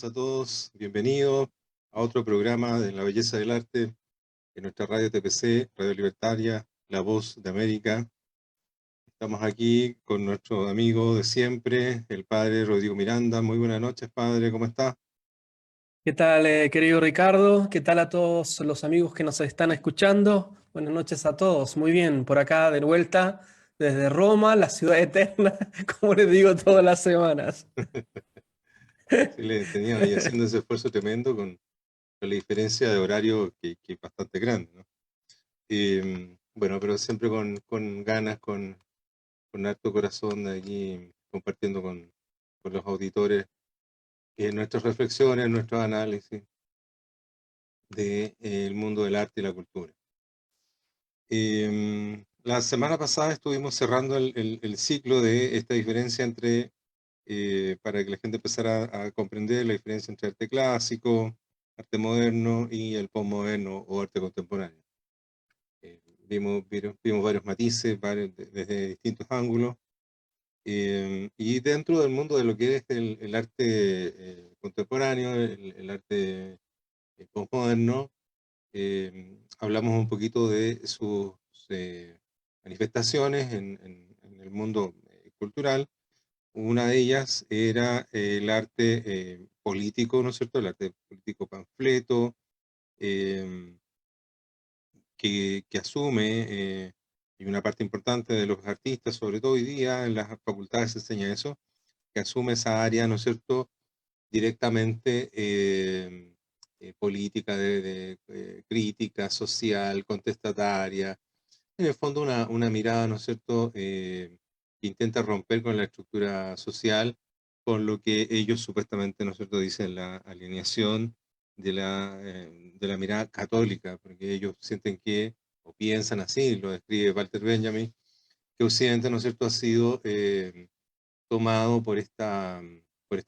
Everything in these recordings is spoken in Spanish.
saludos a todos, bienvenidos a otro programa de La Belleza del Arte en nuestra radio TPC, Radio Libertaria, La Voz de América. Estamos aquí con nuestro amigo de siempre, el padre Rodrigo Miranda. Muy buenas noches, padre, ¿cómo está? ¿Qué tal, querido Ricardo? ¿Qué tal a todos los amigos que nos están escuchando? Buenas noches a todos. Muy bien, por acá de vuelta desde Roma, la ciudad eterna, como les digo todas las semanas. Sí, le tenía ahí haciendo ese esfuerzo tremendo con la diferencia de horario que es bastante grande, ¿no? Bueno, pero siempre con ganas, con harto corazón de aquí compartiendo con los auditores nuestras reflexiones, nuestros análisis del mundo del arte y la cultura. La semana pasada estuvimos cerrando el ciclo de esta diferencia entre, para que la gente empezara a comprender la diferencia entre arte clásico, arte moderno y el postmoderno o arte contemporáneo. Vimos varios matices, desde distintos ángulos. Y dentro del mundo de lo que es el arte contemporáneo, el arte postmoderno, hablamos un poquito de sus manifestaciones en el mundo cultural. Una de ellas era el arte político, ¿no es cierto? El arte político panfleto, eh, que asume, y una parte importante de los artistas, sobre todo hoy día en las facultades se enseña eso, que asume esa área, ¿no es cierto?, directamente política, de crítica social, contestataria, en el fondo una mirada, ¿no es cierto?, que intenta romper con la estructura social, con lo que ellos supuestamente, ¿no es cierto?, dicen la alineación de la mirada católica, porque ellos sienten que, o piensan así, lo describe Walter Benjamin, que Occidente, ¿no es cierto?, ha sido tomado por esta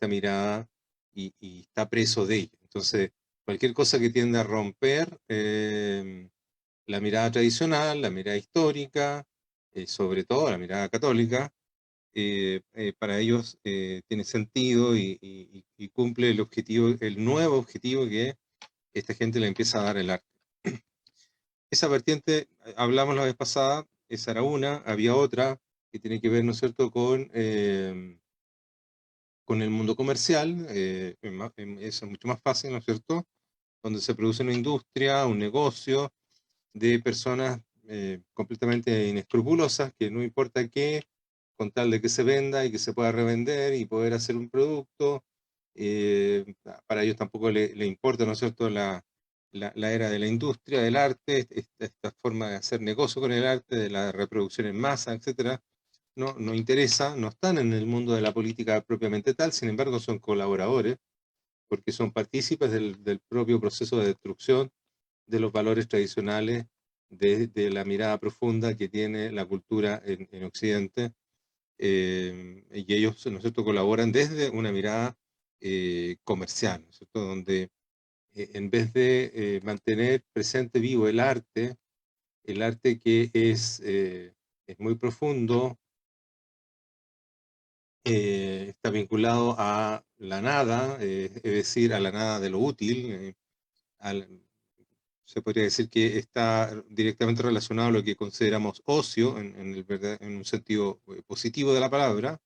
mirada y está preso de ella. Entonces, cualquier cosa que tienda a romper la mirada tradicional, la mirada histórica, sobre todo la mirada católica, para ellos tiene sentido y cumple el objetivo, el nuevo objetivo que esta gente le empieza a dar el arte. Esa vertiente, hablamos la vez pasada, esa era una, había otra que tiene que ver, ¿no es cierto?, con el mundo comercial, eso es mucho más fácil, ¿no es cierto?, donde se produce una industria, un negocio de personas completamente inescrupulosas, que no importa qué, con tal de que se venda y que se pueda revender y poder hacer un producto, para ellos tampoco le importa, ¿no es cierto?, la era de la industria, del arte, esta forma de hacer negocio con el arte, de la reproducción en masa, etcétera. No interesa, no están en el mundo de la política propiamente tal, sin embargo son colaboradores, porque son partícipes del propio proceso de destrucción de los valores tradicionales, de la mirada profunda que tiene la cultura en Occidente, y ellos, ¿no es cierto?, colaboran desde una mirada comercial, ¿no es cierto?, donde en vez de mantener presente vivo el arte que es muy profundo, está vinculado a la nada, es decir, a la nada de lo útil, al, se podría decir que está directamente relacionado a lo que consideramos ocio en un sentido positivo de la palabra,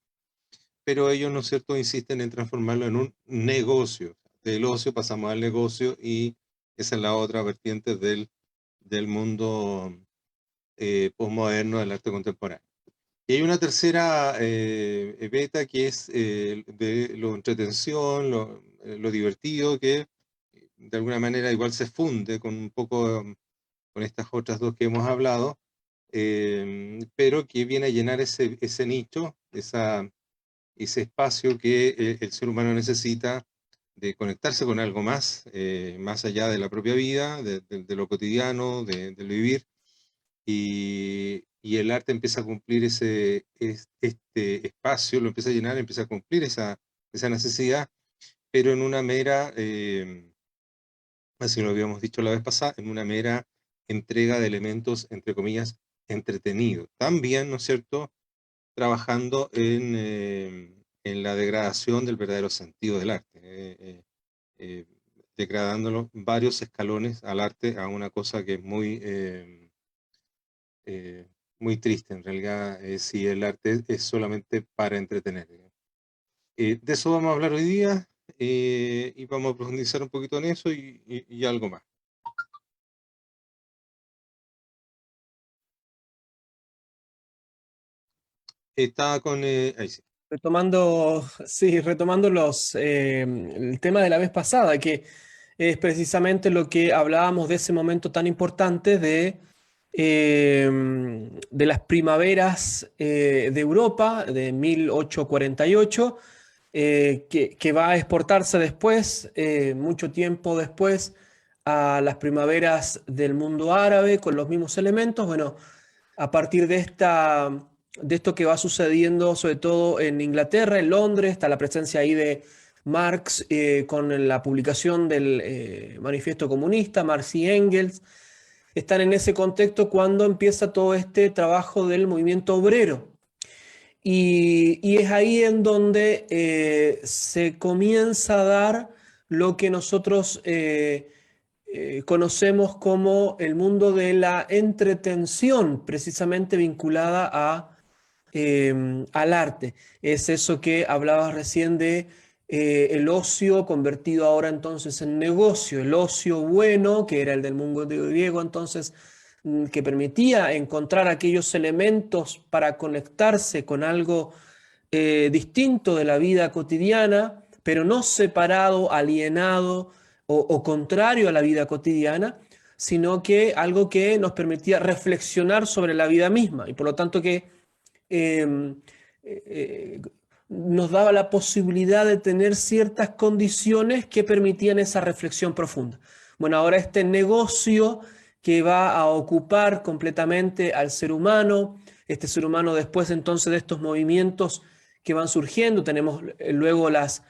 pero ellos, ¿no es cierto?, insisten en transformarlo en un negocio. Del ocio pasamos al negocio y esa es la otra vertiente del mundo posmoderno del arte contemporáneo. Y hay una tercera beta que es de lo entretención, lo divertido, que de alguna manera igual se funde con un poco con estas otras dos que hemos hablado, pero que viene a llenar ese nicho, ese espacio que el ser humano necesita de conectarse con algo más, más allá de la propia vida, de lo cotidiano, del vivir, y el arte empieza a cumplir este espacio, lo empieza a llenar, empieza a cumplir esa necesidad, pero en una mera, así lo habíamos dicho la vez pasada, en una mera entrega de elementos, entre comillas, entretenidos. También, ¿no es cierto?, trabajando en la degradación del verdadero sentido del arte. eh, degradándolo varios escalones al arte a una cosa que es muy triste en realidad, si el arte es solamente para entretener. De eso vamos a hablar hoy día, y vamos a profundizar un poquito en eso y algo más. Está con... ahí sí. Retomando, sí, retomando el tema de la vez pasada, que es precisamente lo que hablábamos de ese momento tan importante de las primaveras de Europa de 1848, que va a exportarse después, mucho tiempo después, a las primaveras del mundo árabe con los mismos elementos. Bueno, a partir de esto que va sucediendo, sobre todo en Inglaterra, en Londres, está la presencia ahí de Marx con la publicación del Manifiesto Comunista, Marx y Engels. Están en ese contexto cuando empieza todo este trabajo del movimiento obrero. Y es ahí en donde se comienza a dar lo que nosotros conocemos como el mundo de la entretención, precisamente vinculada al arte. Es eso que hablabas recién de el ocio convertido ahora entonces en negocio, el ocio bueno, que era el del mundo griego entonces, que permitía encontrar aquellos elementos para conectarse con algo distinto de la vida cotidiana, pero no separado, alienado o contrario a la vida cotidiana, sino que algo que nos permitía reflexionar sobre la vida misma y por lo tanto que eh, eh, nos daba la posibilidad de tener ciertas condiciones que permitían esa reflexión profunda. Bueno, ahora este negocio que va a ocupar completamente al ser humano, este ser humano después entonces de estos movimientos que van surgiendo, tenemos luego las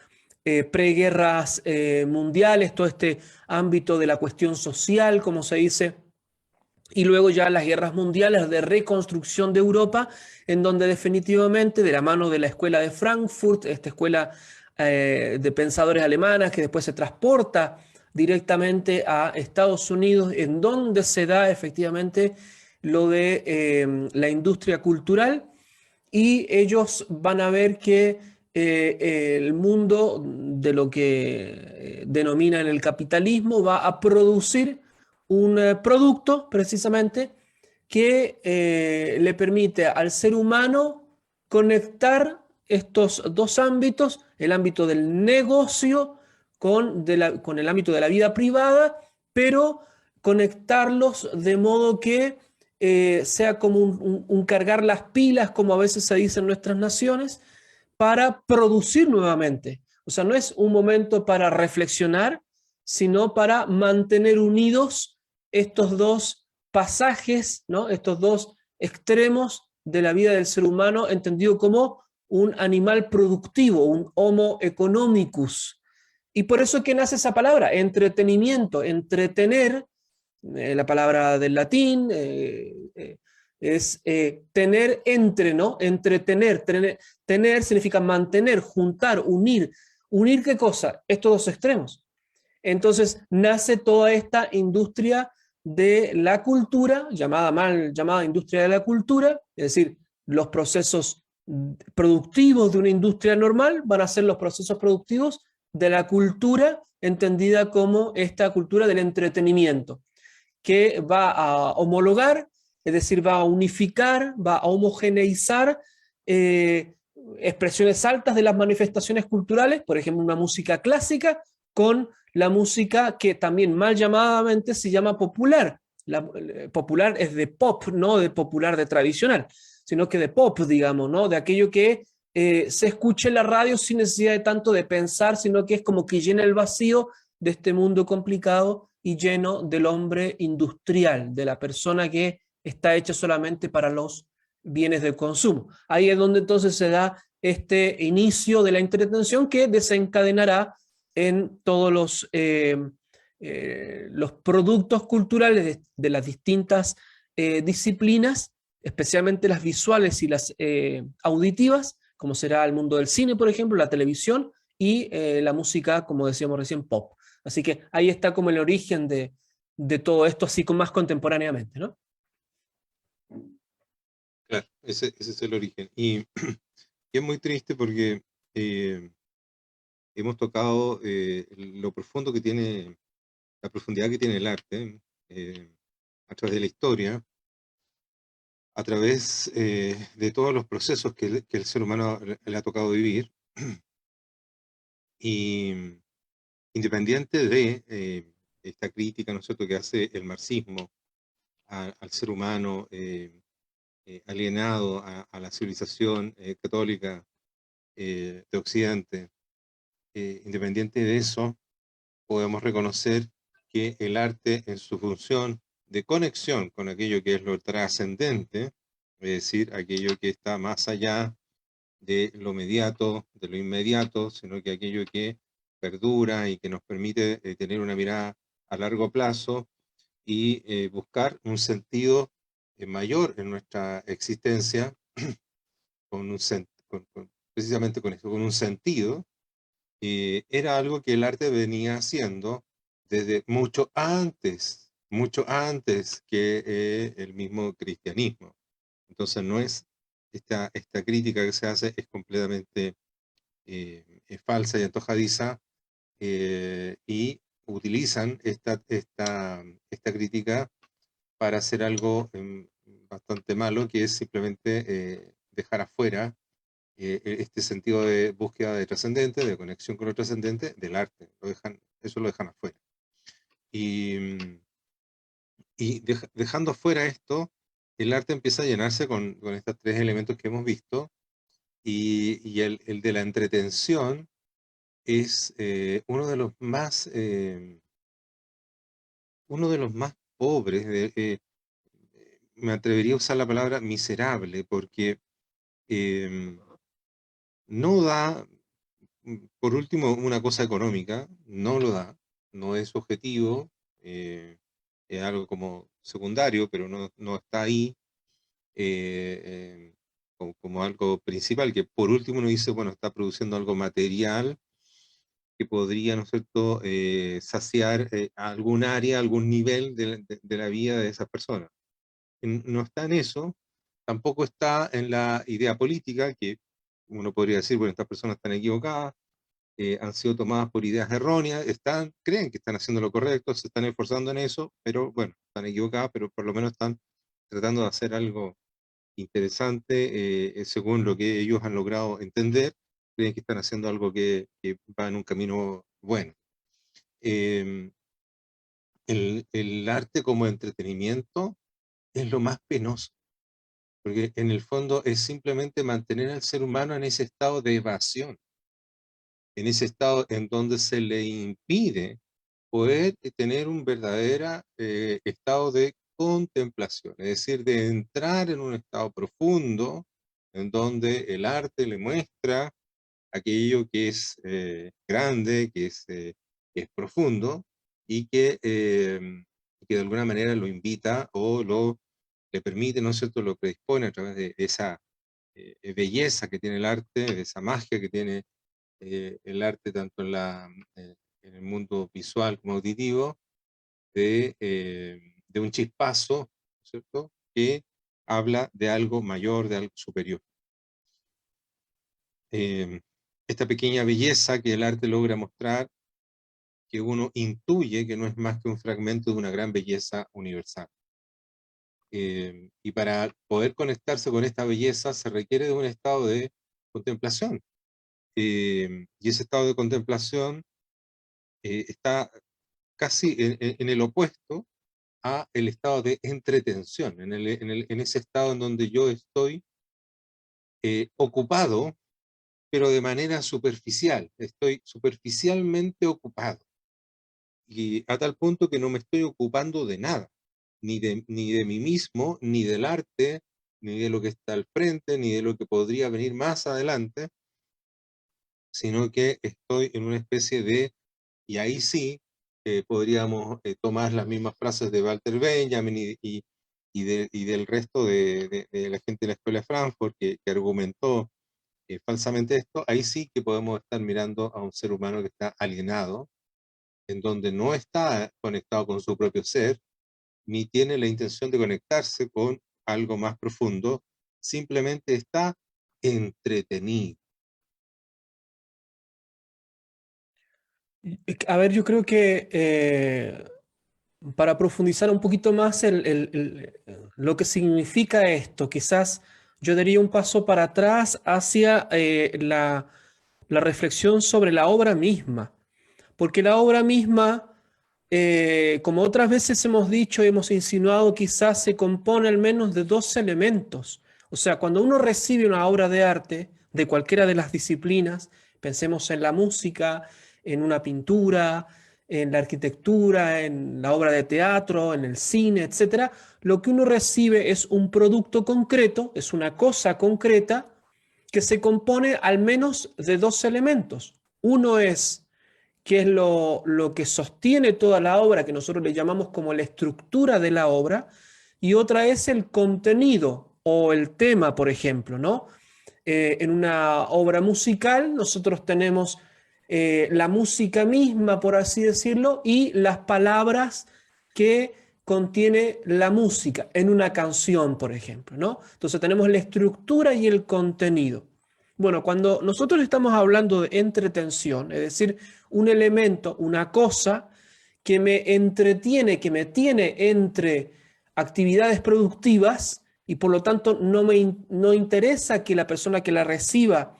preguerras mundiales, todo este ámbito de la cuestión social, como se dice, y luego ya las guerras mundiales de reconstrucción de Europa, en donde definitivamente de la mano de la escuela de Frankfurt, esta escuela de pensadores alemanas que después se transporta directamente a Estados Unidos, en donde se da efectivamente lo de la industria cultural, y ellos van a ver que el mundo de lo que denominan el capitalismo va a producir un producto precisamente que le permite al ser humano conectar estos dos ámbitos, el ámbito del negocio con el ámbito de la vida privada, pero conectarlos de modo que sea como un cargar las pilas, como a veces se dice en nuestras naciones, para producir nuevamente. O sea, no es un momento para reflexionar, sino para mantener unidos estos dos pasajes, ¿no? Estos dos extremos de la vida del ser humano, entendido como un animal productivo, un homo economicus. Y por eso es que nace esa palabra, entretenimiento, entretener, la palabra del latín, es tener entre, ¿no? Entretener, tener significa mantener, juntar, unir. ¿Unir qué cosa? Estos dos extremos. Entonces nace toda esta industria de la cultura, mal llamada industria de la cultura, es decir, los procesos productivos de una industria normal van a ser los procesos productivos de la cultura, entendida como esta cultura del entretenimiento, que va a homologar, es decir, va a unificar, va a homogeneizar expresiones altas de las manifestaciones culturales, por ejemplo, una música clásica, con la música que también mal llamadamente se llama popular. Popular es de pop, no de popular de tradicional, sino que de pop, digamos, ¿no? De aquello que se escucha en la radio sin necesidad de tanto de pensar, sino que es como que llena el vacío de este mundo complicado y lleno del hombre industrial, de la persona que está hecha solamente para los bienes de consumo. Ahí es donde entonces se da este inicio de la entretención que desencadenará en todos los productos culturales de las distintas disciplinas, especialmente las visuales y las auditivas, como será el mundo del cine, por ejemplo, la televisión y la música, como decíamos recién, pop. Así que ahí está como el origen de todo esto, así como más contemporáneamente, ¿no? Claro, ese es el origen. Y, y es muy triste porque eh, hemos tocado lo profundo que tiene, la profundidad que tiene el arte eh, a través de la historia, a través de todos los procesos que el ser humano le ha tocado vivir. Y independiente de esta crítica, ¿no es cierto?, que hace el marxismo al ser humano alienado a la civilización católica de Occidente, independiente de eso, podemos reconocer que el arte en su función de conexión con aquello que es lo trascendente, es decir, aquello que está más allá de lo mediato, de lo inmediato, sino que aquello que perdura y que nos permite tener una mirada a largo plazo y buscar un sentido mayor en nuestra existencia, con un precisamente con eso, con un sentido, era algo que el arte venía haciendo desde mucho antes que el mismo cristianismo. Entonces no es esta crítica que se hace es completamente es falsa y antojadiza, y utilizan esta crítica para hacer algo bastante malo, que es simplemente dejar afuera este sentido de búsqueda de trascendente, de conexión con lo trascendente del arte. Eso lo dejan afuera. Y, dejando afuera esto, el arte empieza a llenarse con estos tres elementos que hemos visto, y el de la entretención es uno de los más pobres, me atrevería a usar la palabra miserable, porque em, no da, por último, una cosa económica, no lo da, no es objetivo, es algo como secundario, pero no está ahí como algo principal, que por último uno dice, bueno, está produciendo algo material que podría, ¿no es cierto?, saciar algún área, algún nivel de la vida de esas personas. No está en eso, tampoco está en la idea política, que uno podría decir, bueno, estas personas están equivocadas, han sido tomadas por ideas erróneas, creen que están haciendo lo correcto, se están esforzando en eso, pero bueno, están equivocadas, pero por lo menos están tratando de hacer algo interesante según lo que ellos han logrado entender, creen que están haciendo algo que va en un camino bueno. Eh, el arte como entretenimiento es lo más penoso, porque en el fondo es simplemente mantener al ser humano en ese estado de evasión, en ese estado en donde se le impide poder tener un verdadero estado de contemplación, es decir, de entrar en un estado profundo en donde el arte le muestra aquello que es grande, que es profundo y que de alguna manera lo invita o le permite, ¿no es cierto?, lo predispone a través de esa belleza que tiene el arte, de esa magia que tiene el arte tanto en el mundo visual como auditivo, de un chispazo, ¿cierto?, que habla de algo mayor, de algo superior. Eh, Esta pequeña belleza que el arte logra mostrar, que uno intuye que no es más que un fragmento de una gran belleza universal. Y para poder conectarse con esta belleza se requiere de un estado de contemplación. Y ese estado de contemplación está casi en el opuesto a el estado de entretención, en ese estado en donde yo estoy ocupado, pero de manera superficial, estoy superficialmente ocupado, y a tal punto que no me estoy ocupando de nada, ni de mí mismo, ni del arte, ni de lo que está al frente, ni de lo que podría venir más adelante, sino que estoy en una especie de, y ahí sí, podríamos tomar las mismas frases de Walter Benjamin y del resto de la gente de la Escuela de Frankfurt que argumentó falsamente esto, ahí sí que podemos estar mirando a un ser humano que está alienado en donde no está conectado con su propio ser, ni tiene la intención de conectarse con algo más profundo, simplemente está entretenido. A ver, yo creo que para profundizar un poquito más lo que significa esto, quizás yo daría un paso para atrás hacia la reflexión sobre la obra misma, porque la obra misma, como otras veces hemos dicho y hemos insinuado, quizás se compone al menos de dos elementos. O sea, cuando uno recibe una obra de arte de cualquiera de las disciplinas, pensemos en la música, en una pintura, en la arquitectura, en la obra de teatro, en el cine, etcétera, lo que uno recibe es un producto concreto, es una cosa concreta que se compone al menos de dos elementos. Uno es que es lo que sostiene toda la obra, que nosotros le llamamos como la estructura de la obra, y otra es el contenido o el tema, por ejemplo, ¿no? En una obra musical nosotros tenemos la música misma, por así decirlo, y las palabras que contiene la música en una canción, por ejemplo, ¿no? Entonces tenemos la estructura y el contenido. Bueno, cuando nosotros estamos hablando de entretención, es decir, un elemento, una cosa que me entretiene, que me tiene entre actividades productivas y por lo tanto no interesa que la persona que la reciba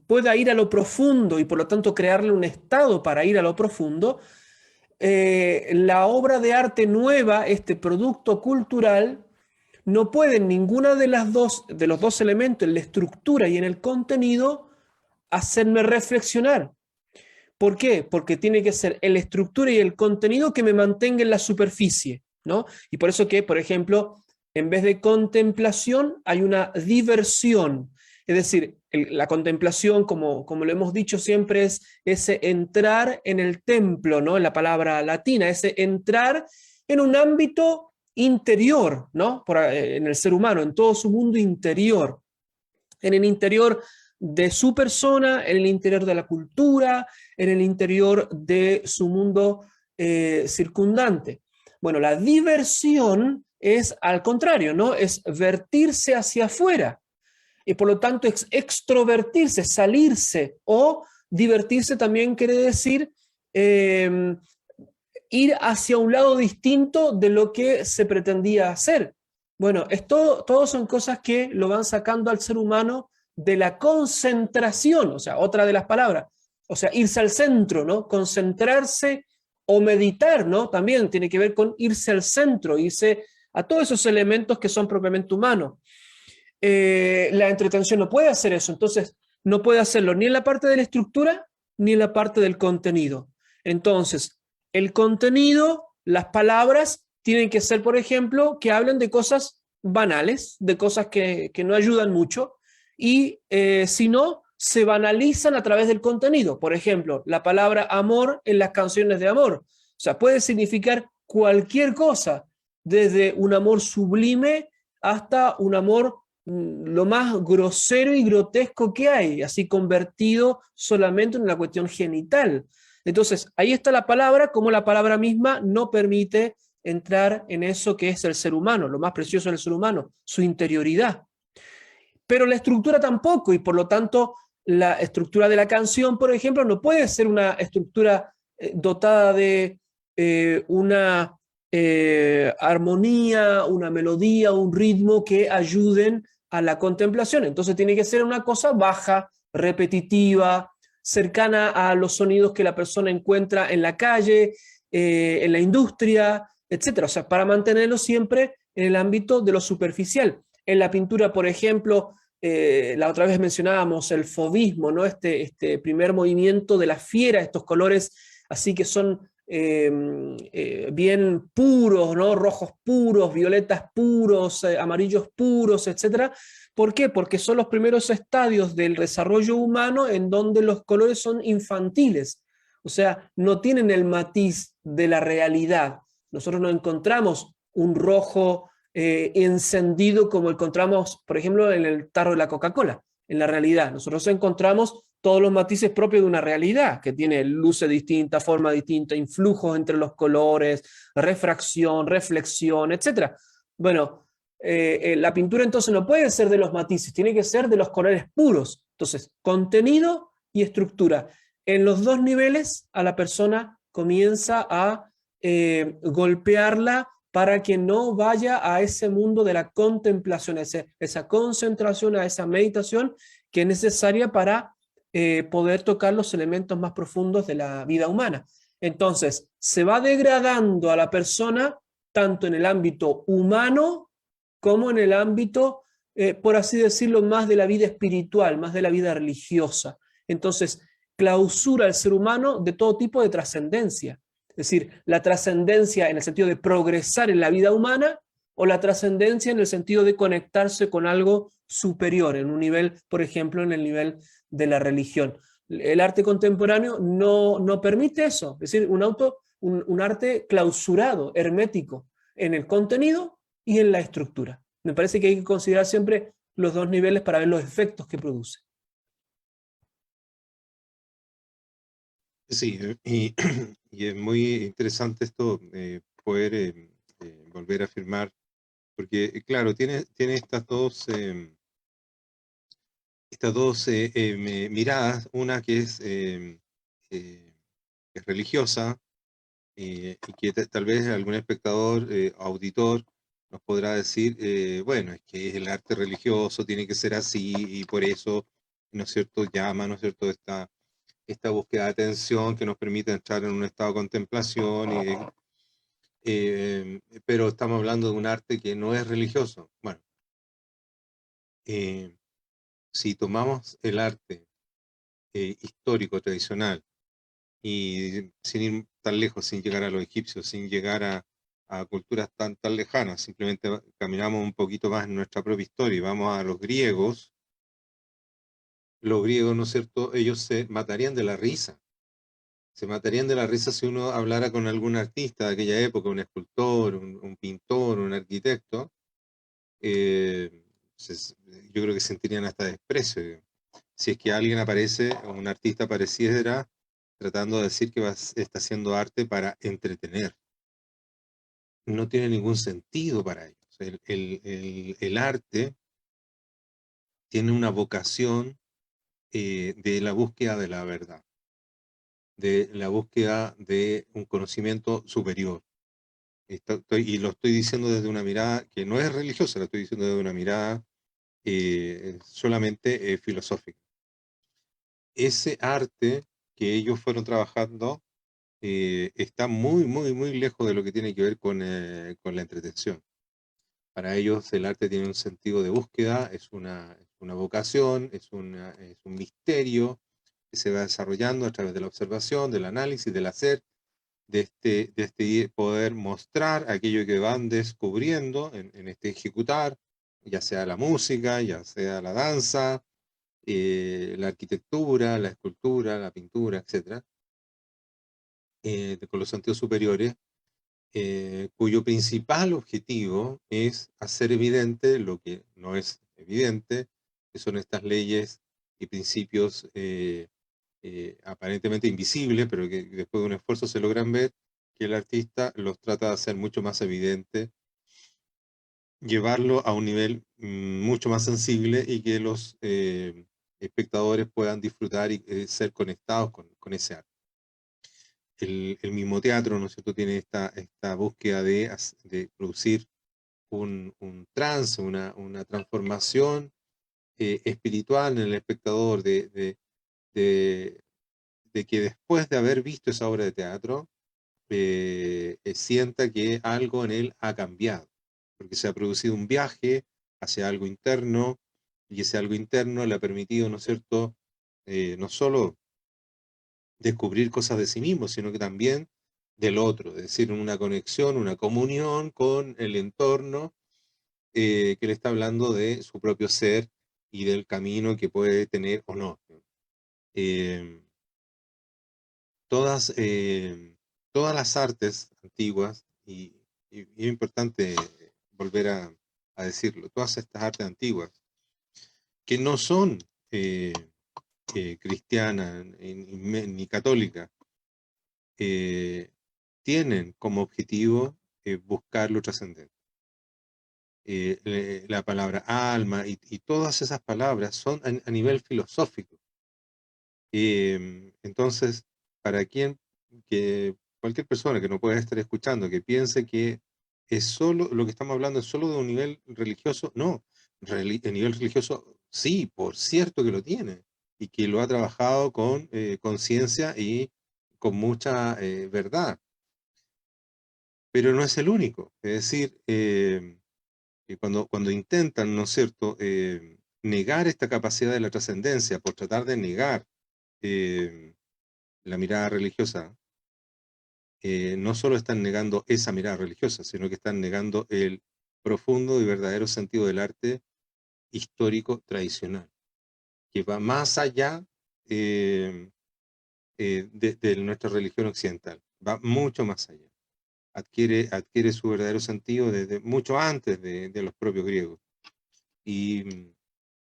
pueda ir a lo profundo y por lo tanto crearle un estado para ir a lo profundo, la obra de arte nueva, este producto cultural, no puede en ninguna de los dos elementos, en la estructura y en el contenido, hacerme reflexionar. ¿Por qué? Porque tiene que ser la estructura y el contenido que me mantenga en la superficie, ¿no? Y por eso que, por ejemplo, en vez de contemplación hay una diversión. Es decir, la contemplación, como lo hemos dicho siempre, es ese entrar en el templo, ¿no? En la palabra latina, ese entrar en un ámbito interior, ¿no? En el ser humano, en todo su mundo interior. En el interior de su persona, en el interior de la cultura, en el interior de su mundo circundante. Bueno, la diversión es al contrario, ¿no? Es vertirse hacia afuera y por lo tanto extrovertirse, salirse, o divertirse también quiere decir ir hacia un lado distinto de lo que se pretendía hacer. Bueno, todo son cosas que lo van sacando al ser humano de la concentración, o sea, otra de las palabras, o sea, irse al centro, ¿no? Concentrarse o meditar, ¿no? También tiene que ver con irse al centro, irse a todos esos elementos que son propiamente humanos. La entretención no puede hacer eso, entonces no puede hacerlo ni en la parte de la estructura ni en la parte del contenido. Entonces, el contenido, las palabras, tienen que ser, por ejemplo, que hablen de cosas banales, de cosas que no ayudan mucho, y si no, se banalizan a través del contenido. Por ejemplo, la palabra amor en las canciones de amor. O sea, puede significar cualquier cosa, desde un amor sublime hasta un amor lo más grosero y grotesco que hay, así convertido solamente en una cuestión genital. Entonces, ahí está la palabra, como la palabra misma no permite entrar en eso que es el ser humano, lo más precioso del ser humano, su interioridad. Pero la estructura tampoco, y por lo tanto, la estructura de la canción, por ejemplo, no puede ser una estructura dotada de una armonía, una melodía, un ritmo que ayuden a la contemplación. Entonces tiene que ser una cosa baja, repetitiva, cercana a los sonidos que la persona encuentra en la calle, en la industria, etcétera. O sea, para mantenerlo siempre en el ámbito de lo superficial. En la pintura, por ejemplo, la otra vez mencionábamos el fauvismo, ¿no? Este primer movimiento de la fiera, estos colores así que son bien puros, ¿no? Rojos puros, violetas puros, amarillos puros, etc. ¿Por qué? Porque son los primeros estadios del desarrollo humano en donde los colores son infantiles, o sea, no tienen el matiz de la realidad. Nosotros no encontramos un rojo encendido como encontramos, por ejemplo, en el tarro de la Coca-Cola. En la realidad, nosotros encontramos todos los matices propios de una realidad, que tiene luces distintas, forma distinta, influjos entre los colores, refracción, reflexión, etc. Bueno, la pintura entonces no puede ser de los matices, tiene que ser de los colores puros. Entonces, contenido y estructura. En los dos niveles a la persona comienza a golpearla para que no vaya a ese mundo de la contemplación, esa concentración, a esa meditación que es necesaria para poder tocar los elementos más profundos de la vida humana. Entonces, se va degradando a la persona tanto en el ámbito humano como en el ámbito, por así decirlo, más de la vida espiritual, más de la vida religiosa. Entonces, clausura al ser humano de todo tipo de trascendencia. Es decir, la trascendencia en el sentido de progresar en la vida humana o la trascendencia en el sentido de conectarse con algo superior, en un nivel, por ejemplo, en el nivel de la religión. El arte contemporáneo no permite eso, es decir, un arte clausurado, hermético, en el contenido y en la estructura. Me parece que hay que considerar siempre los dos niveles para ver los efectos que produce. Sí, y es muy interesante esto, poder volver a afirmar, porque claro, tiene estas dos miradas, una que es religiosa, y que tal vez algún espectador, auditor, nos podrá decir, bueno, es que el arte religioso tiene que ser así, y por eso, ¿no es cierto?, llama, ¿no es cierto?, esta búsqueda de atención que nos permite entrar en un estado de contemplación, pero estamos hablando de un arte que no es religioso. Bueno, si tomamos el arte histórico, tradicional, y sin ir tan lejos, sin llegar a los egipcios, sin llegar a culturas tan lejanas, simplemente caminamos un poquito más en nuestra propia historia y vamos a los griegos, ¿no es cierto?, ellos se matarían de la risa. Se matarían de la risa si uno hablara con algún artista de aquella época, un escultor, un pintor, un arquitecto. eh, yo creo que sentirían hasta desprecio. Si es que alguien aparece, un artista apareciera tratando de decir que está haciendo arte para entretener. No tiene ningún sentido para ellos. El arte tiene una vocación de la búsqueda de la verdad, de la búsqueda de un conocimiento superior. Y lo estoy diciendo desde una mirada que no es religiosa, lo estoy diciendo desde una mirada solamente filosófica. Ese arte que ellos fueron trabajando está muy lejos de lo que tiene que ver con la entretención. Para ellos el arte tiene un sentido de búsqueda, es una vocación, es un misterio que se va desarrollando a través de la observación, del análisis, del hacer, de este poder mostrar aquello que van descubriendo en este ejecutar, ya sea la música, ya sea la danza, la arquitectura, la escultura, la pintura, etc., con los sentidos superiores, cuyo principal objetivo es hacer evidente lo que no es evidente, que son estas leyes y principios aparentemente invisibles, pero que después de un esfuerzo se logran ver, que el artista los trata de hacer mucho más evidente, llevarlo a un nivel mucho más sensible y que los espectadores puedan disfrutar y ser conectados con ese arte. El mismo teatro, ¿no es cierto?, tiene esta búsqueda de producir un trance, una transformación espiritual en el espectador, de, de que después de haber visto esa obra de teatro, sienta que algo en él ha cambiado, porque se ha producido un viaje hacia algo interno, y ese algo interno le ha permitido, ¿no es cierto?, no solo descubrir cosas de sí mismo, sino que también del otro, es decir, una conexión, una comunión con el entorno, que le está hablando de su propio ser y del camino que puede tener o no. Eh, todas, todas las artes antiguas, y es importante volver a decirlo, todas estas artes antiguas, que no son cristiana ni católica, tienen como objetivo buscar lo trascendente. La palabra alma y todas esas palabras son a nivel filosófico. Entonces, para que cualquier persona que no pueda estar escuchando, que piense que es solo, lo que estamos hablando es solo de un nivel religioso, no. El nivel religioso, sí, por cierto que lo tiene, y que lo ha trabajado con conciencia y con mucha verdad, pero no es el único. Es decir, que cuando intentan, ¿no es cierto?, negar esta capacidad de la trascendencia por tratar de negar eh, la mirada religiosa, no solo están negando esa mirada religiosa, sino que están negando el profundo y verdadero sentido del arte histórico tradicional, que va más allá de nuestra religión occidental, va mucho más allá. Adquiere su verdadero sentido desde mucho antes de los propios griegos. Y,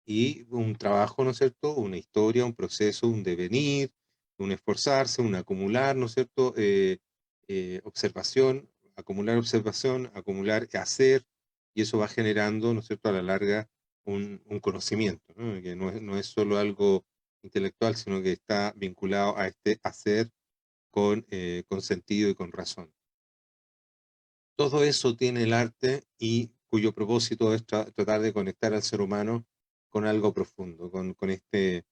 y un trabajo, ¿no es cierto? Una historia, un proceso, un devenir, un esforzarse, un acumular, ¿no es cierto? Observación, acumular hacer, y eso va generando, ¿no es cierto?, a la larga un conocimiento, ¿no? Que no es solo algo intelectual, sino que está vinculado a este hacer con sentido y con razón. Todo eso tiene el arte y cuyo propósito es tratar de conectar al ser humano con algo profundo, con este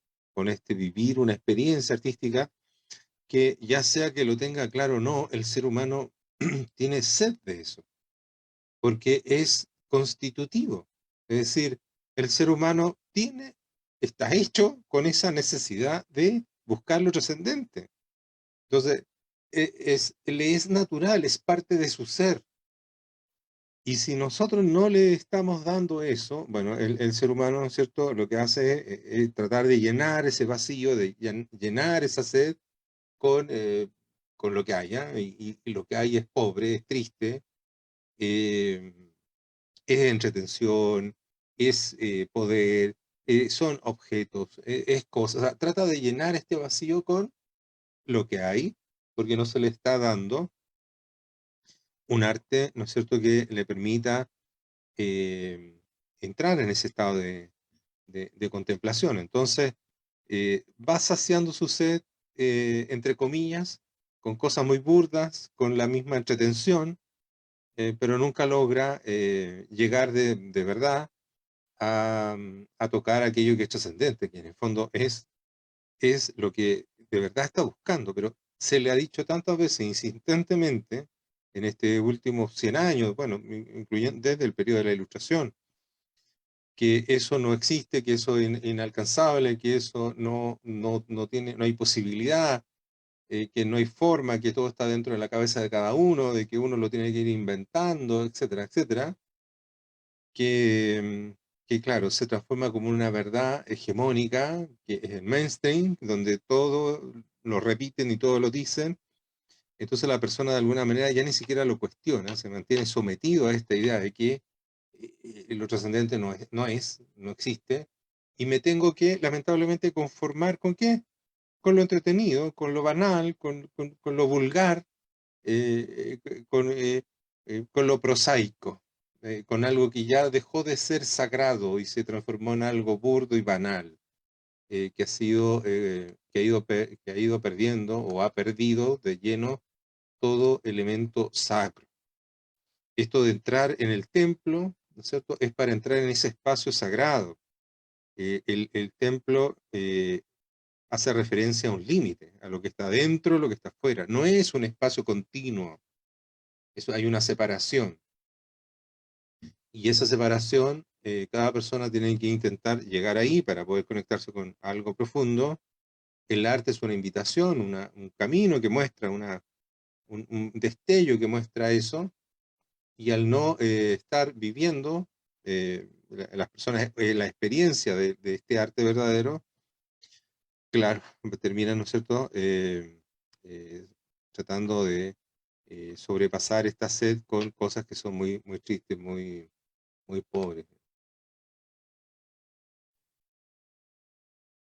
vivir una experiencia artística que ya sea que lo tenga claro o no, el ser humano tiene sed de eso, porque es constitutivo. Es decir, el ser humano está hecho con esa necesidad de buscar lo trascendente. Entonces, le es natural, es parte de su ser. Y si nosotros no le estamos dando eso, bueno, el ser humano, ¿no es cierto?, lo que hace es tratar de llenar ese vacío, de llenar esa sed con lo que haya, y lo que hay es pobre, es triste, eh, es entretención, es poder, son objetos, es cosas. O sea, trata de llenar este vacío con lo que hay, porque no se le está dando un arte, ¿no es cierto?, que le permita eh, entrar en ese estado de contemplación. Entonces, va saciando su sed, entre comillas, con cosas muy burdas, con la misma entretención, pero nunca logra llegar de verdad a tocar aquello que es trascendente, que en el fondo es lo que de verdad está buscando, pero se le ha dicho tantas veces insistentemente en este últimos 100 años, bueno, incluyendo desde el periodo de la Ilustración, que eso no existe, que eso es inalcanzable, que eso no hay posibilidad, que no hay forma, que todo está dentro de la cabeza de cada uno, de que uno lo tiene que ir inventando, etcétera, etcétera, que claro, se transforma como una verdad hegemónica, que es el mainstream, donde todo lo repiten y todo lo dicen. Entonces la persona de alguna manera ya ni siquiera lo cuestiona, se mantiene sometido a esta idea de que lo trascendente no existe, y me tengo que lamentablemente conformar ¿con qué? Con lo entretenido, con lo banal, con lo vulgar, con lo prosaico, con algo que ya dejó de ser sagrado y se transformó en algo burdo y banal, que ha ido perdiendo o ha perdido de lleno todo elemento sacro. Esto de entrar en el templo, ¿no es cierto?, es para entrar en ese espacio sagrado. El templo hace referencia a un límite, a lo que está dentro, lo que está afuera. No es un espacio continuo, hay una separación. Y esa separación, cada persona tiene que intentar llegar ahí para poder conectarse con algo profundo. El arte es una invitación, un camino que muestra, un destello que muestra eso, y al no estar viviendo las personas la experiencia de este arte verdadero, claro, terminan, ¿no es cierto?, eh, tratando de sobrepasar esta sed con cosas que son muy, muy tristes, muy, muy pobres.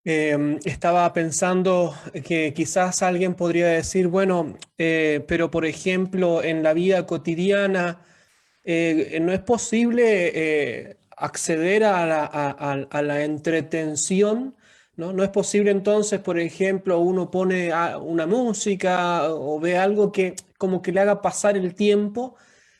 Estaba pensando que quizás alguien podría decir, bueno, pero por ejemplo, en la vida cotidiana no es posible acceder a la entretención, ¿no? No es posible entonces, por ejemplo, uno pone una música o ve algo que como que le haga pasar el tiempo.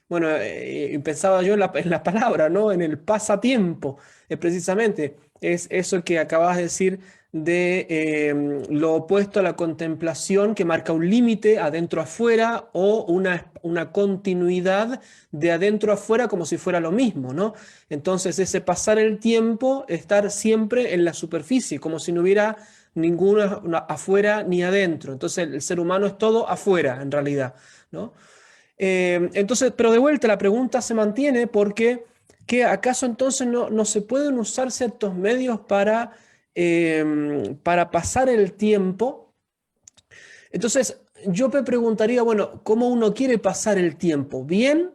Bueno, y pensaba yo en la palabra, ¿no? En el pasatiempo, precisamente. Es eso que acabas de decir de lo opuesto a la contemplación que marca un límite adentro afuera o una continuidad de adentro afuera como si fuera lo mismo, ¿no? Entonces ese pasar el tiempo, estar siempre en la superficie, como si no hubiera ninguna afuera ni adentro. Entonces el ser humano es todo afuera en realidad, ¿no? Entonces, pero de vuelta la pregunta se mantiene porque ¿qué, acaso entonces no se pueden usar ciertos medios para pasar el tiempo? Entonces, yo me preguntaría, bueno, ¿cómo uno quiere pasar el tiempo? ¿Bien?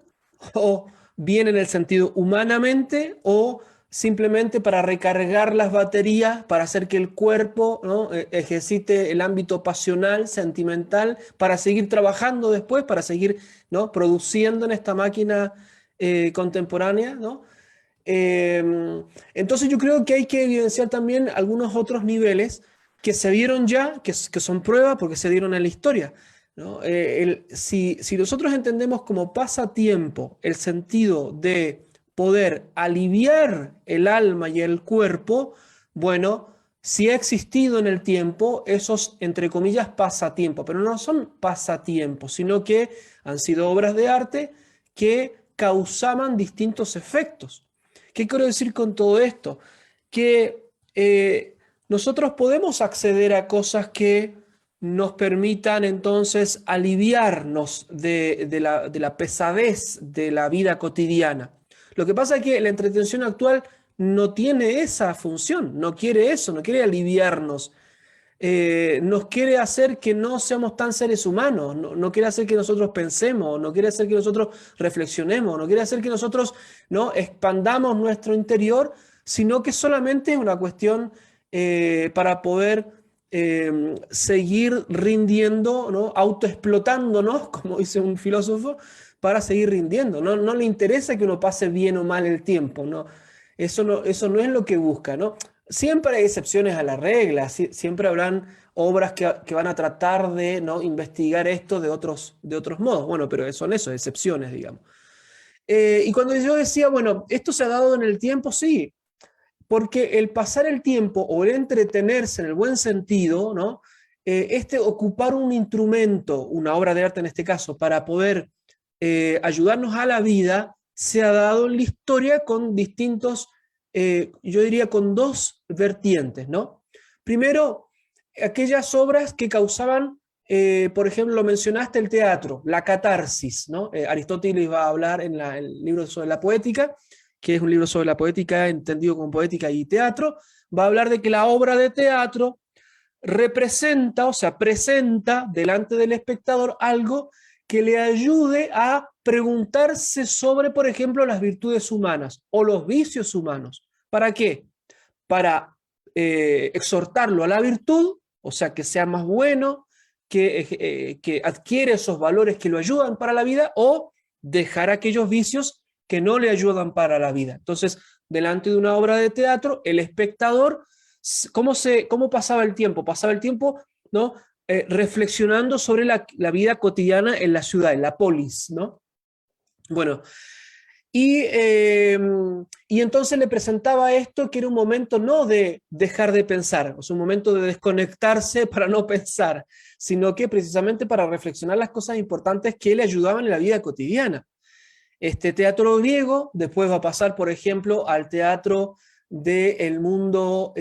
¿O bien en el sentido humanamente? ¿O simplemente para recargar las baterías, para hacer que el cuerpo, ¿no? Ejercite el ámbito pasional, sentimental, para seguir trabajando después, para seguir, ¿no? Produciendo en esta máquina contemporánea, ¿no? Entonces yo creo que hay que evidenciar también algunos otros niveles que se dieron ya, que son pruebas porque se dieron en la historia, ¿no? Si nosotros entendemos como pasatiempo el sentido de poder aliviar el alma y el cuerpo, bueno, si ha existido en el tiempo esos, entre comillas, pasatiempos, pero no son pasatiempos, sino que han sido obras de arte que causaban distintos efectos. ¿Qué quiero decir con todo esto? Que nosotros podemos acceder a cosas que nos permitan entonces aliviarnos de la pesadez de la vida cotidiana. Lo que pasa es que la entretención actual no tiene esa función, no quiere eso, no quiere aliviarnos, nos quiere hacer que no seamos tan seres humanos, no quiere hacer que nosotros pensemos, no quiere hacer que nosotros reflexionemos, no quiere hacer que nosotros, ¿no? expandamos nuestro interior, sino que solamente es una cuestión para poder seguir rindiendo, ¿no? Autoexplotándonos, como dice un filósofo, para seguir rindiendo. No le interesa que uno pase bien o mal el tiempo, ¿no? Eso no es lo que busca, ¿no? Siempre hay excepciones a la regla, siempre habrán obras que van a tratar de, ¿no? investigar esto de otros modos. Bueno, pero son eso, excepciones, digamos. Y cuando yo decía, bueno, esto se ha dado en el tiempo, sí, porque el pasar el tiempo o el entretenerse en el buen sentido, ¿no? Ocupar un instrumento, una obra de arte en este caso, para poder ayudarnos a la vida, se ha dado en la historia con distintos, yo diría con dos vertientes, ¿no? Primero, aquellas obras que causaban, por ejemplo, lo mencionaste, el teatro, la catarsis, ¿no? Aristóteles va a hablar en el libro sobre la poética, que es un libro sobre la poética, entendido como poética y teatro, va a hablar de que la obra de teatro representa, o sea, presenta delante del espectador algo que le ayude a preguntarse sobre, por ejemplo, las virtudes humanas o los vicios humanos. ¿Para qué? Para exhortarlo a la virtud, o sea, que sea más bueno, que adquiere esos valores que lo ayudan para la vida, o dejar aquellos vicios que no le ayudan para la vida. Entonces, delante de una obra de teatro, el espectador, ¿cómo pasaba el tiempo? Pasaba el tiempo, ¿no? Reflexionando sobre la vida cotidiana en la ciudad, en la polis, ¿no? Bueno, y, eh, y entonces le presentaba esto que era un momento no de dejar de pensar, o sea, un momento de desconectarse para no pensar, sino que precisamente para reflexionar las cosas importantes que le ayudaban en la vida cotidiana. Este teatro griego después va a pasar, por ejemplo, al teatro del mundo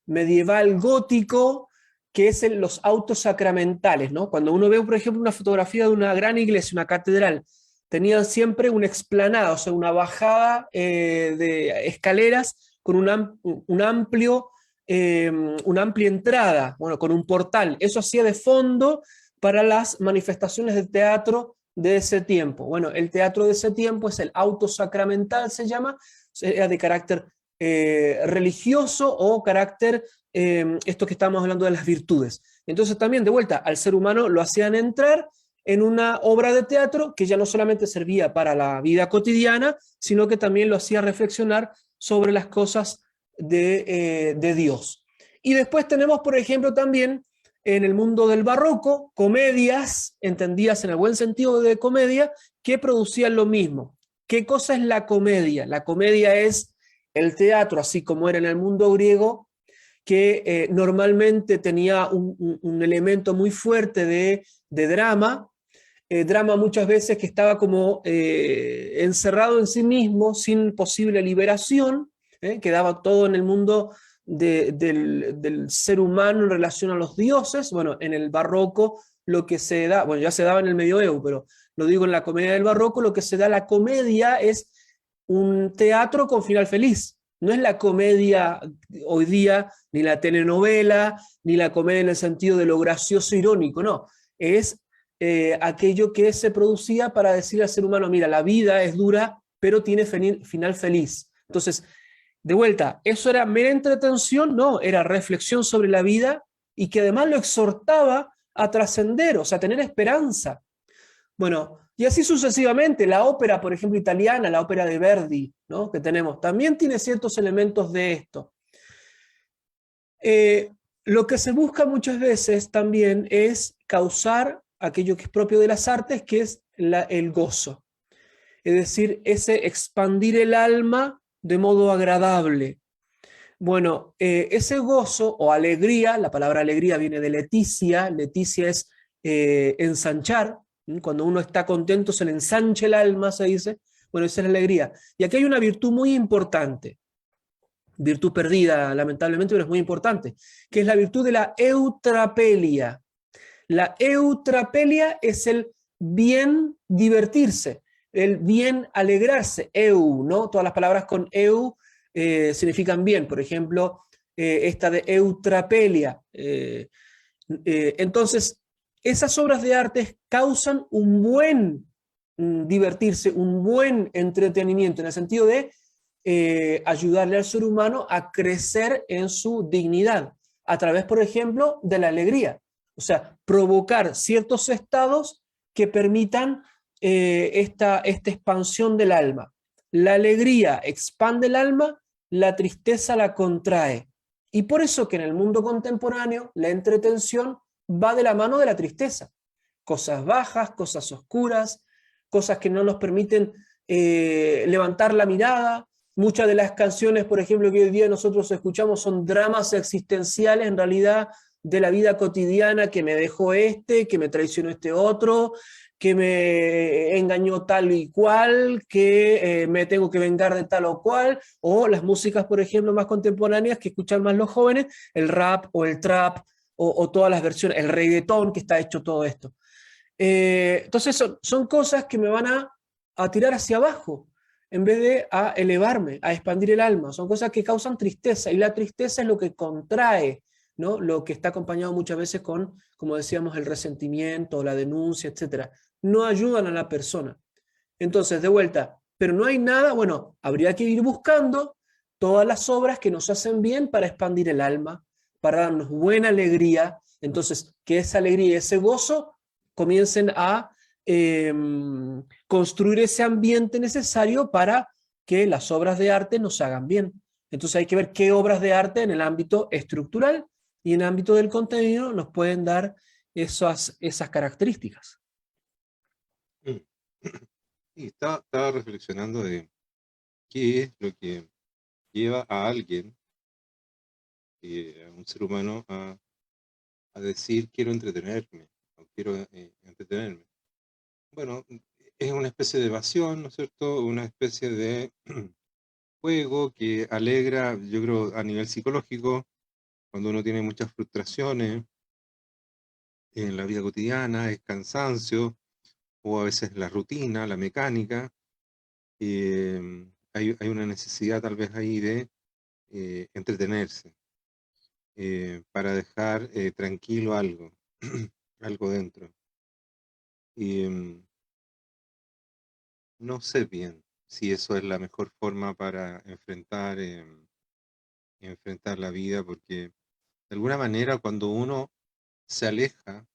medieval gótico, que es los autos sacramentales, ¿no? Cuando uno ve, por ejemplo, una fotografía de una gran iglesia, una catedral, tenían siempre una explanada, o sea, una bajada de escaleras con una amplia entrada, bueno, con un portal. Eso hacía de fondo para las manifestaciones de teatro de ese tiempo. Bueno, el teatro de ese tiempo es el auto sacramental, se llama, era de carácter religioso o carácter esto que estamos hablando de las virtudes. Entonces también, de vuelta, al ser humano lo hacían entrar en una obra de teatro que ya no solamente servía para la vida cotidiana, sino que también lo hacía reflexionar sobre las cosas de Dios. Y después tenemos, por ejemplo, también en el mundo del barroco, comedias, entendidas en el buen sentido de comedia, que producían lo mismo. ¿Qué cosa es la comedia? La comedia es el teatro, así como era en el mundo griego, que normalmente tenía un elemento muy fuerte de drama, drama muchas veces que estaba como encerrado en sí mismo, sin posible liberación, quedaba todo en el mundo del ser humano en relación a los dioses. Bueno, en el barroco lo que se da, bueno, ya se daba en el medioevo, pero lo digo en la comedia del barroco, lo que se da la comedia es un teatro con final feliz. No es la comedia hoy día, ni la telenovela, ni la comedia en el sentido de lo gracioso irónico, no. Es aquello que se producía para decirle al ser humano, mira, la vida es dura, pero tiene final feliz. Entonces, de vuelta, ¿eso era mera entretención? No, era reflexión sobre la vida y que además lo exhortaba a trascender, o sea, a tener esperanza. Bueno, y así sucesivamente, la ópera, por ejemplo, italiana, la ópera de Verdi, ¿no? Que tenemos, también tiene ciertos elementos de esto. Lo que se busca muchas veces también es causar aquello que es propio de las artes, que es el gozo. Es decir, ese expandir el alma de modo agradable. Bueno, ese gozo o alegría, la palabra alegría viene de leticia, leticia es ensanchar, cuando uno está contento se le ensancha el alma, se dice, bueno, esa es la alegría. Y aquí hay una virtud muy importante, virtud perdida lamentablemente, pero es muy importante, que es la virtud de la eutrapelia. La eutrapelia es el bien divertirse, el bien alegrarse, ¿no? Todas las palabras con significan bien, por ejemplo, esta de eutrapelia. Entonces, esas obras de arte causan un buen divertirse, un buen entretenimiento, en el sentido de ayudarle al ser humano a crecer en su dignidad, a través, por ejemplo, de la alegría. O sea, provocar ciertos estados que permitan esta expansión del alma. La alegría expande el alma, la tristeza la contrae. Y por eso que en el mundo contemporáneo la entretención va de la mano de la tristeza. Cosas bajas, cosas oscuras, cosas que no nos permiten levantar la mirada. Muchas de las canciones, por ejemplo, que hoy día nosotros escuchamos son dramas existenciales, en realidad, de la vida cotidiana, que me dejó que me traicionó este otro, que me engañó tal y cual, que me tengo que vengar de tal o cual, o las músicas, por ejemplo, más contemporáneas que escuchan más los jóvenes, el rap o el trap, o todas las versiones, el reggaetón que está hecho todo esto. Entonces son cosas que me van a tirar hacia abajo, en vez de a elevarme, a expandir el alma. Son cosas que causan tristeza, y la tristeza es lo que contrae, ¿no? Lo que está acompañado muchas veces con, como decíamos, el resentimiento, la denuncia, etc. No ayudan a la persona. Entonces, de vuelta, pero no hay nada, bueno, habría que ir buscando todas las obras que nos hacen bien para expandir el alma, para darnos buena alegría. Entonces, que esa alegría y ese gozo comiencen a construir ese ambiente necesario para que las obras de arte nos hagan bien. Entonces hay que ver qué obras de arte en el ámbito estructural y en el ámbito del contenido nos pueden dar esas características. Y estaba reflexionando de qué es lo que lleva a alguien, a un ser humano, a decir quiero entretenerme, o quiero entretenerme. Bueno, es una especie de evasión, ¿no es cierto? Una especie de juego que alegra, yo creo, a nivel psicológico, cuando uno tiene muchas frustraciones en la vida cotidiana, es cansancio, o a veces la rutina, la mecánica, hay una necesidad tal vez ahí de entretenerse, para dejar tranquilo algo, algo dentro. Y no sé bien si eso es la mejor forma para enfrentar la vida, porque De alguna manera, cuando uno se aleja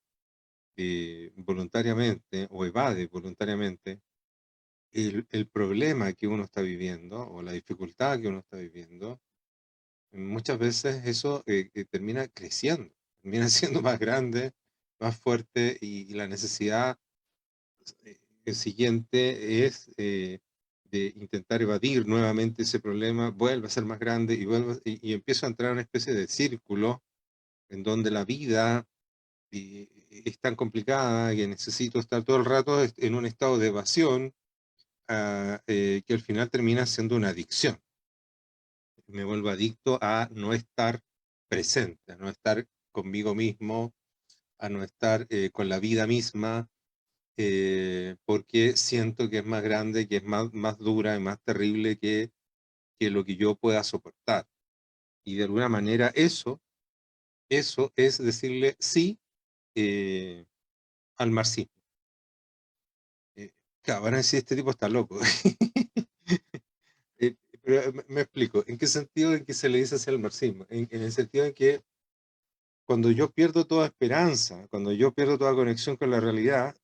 voluntariamente o evade voluntariamente el problema que uno está viviendo o la dificultad que uno está viviendo, muchas veces eso termina creciendo, termina siendo más grande, más fuerte y la necesidad siguiente es de intentar evadir nuevamente ese problema, vuelve a ser más grande y empiezo a entrar en una especie de círculo en donde la vida es tan complicada que necesito estar todo el rato en un estado de evasión que al final termina siendo una adicción. Me vuelvo adicto a no estar presente, a no estar conmigo mismo, a no estar con la vida misma, porque siento que es más grande, que es más dura y más terrible que lo que yo pueda soportar. Y de alguna manera eso es decirle sí eh, al marxismo. Eh, claro, van a decir, este tipo está loco. Pero me explico, ¿en qué sentido en que se le dice hacia el marxismo? En el sentido en que cuando yo pierdo toda esperanza, cuando yo pierdo toda conexión con la realidad,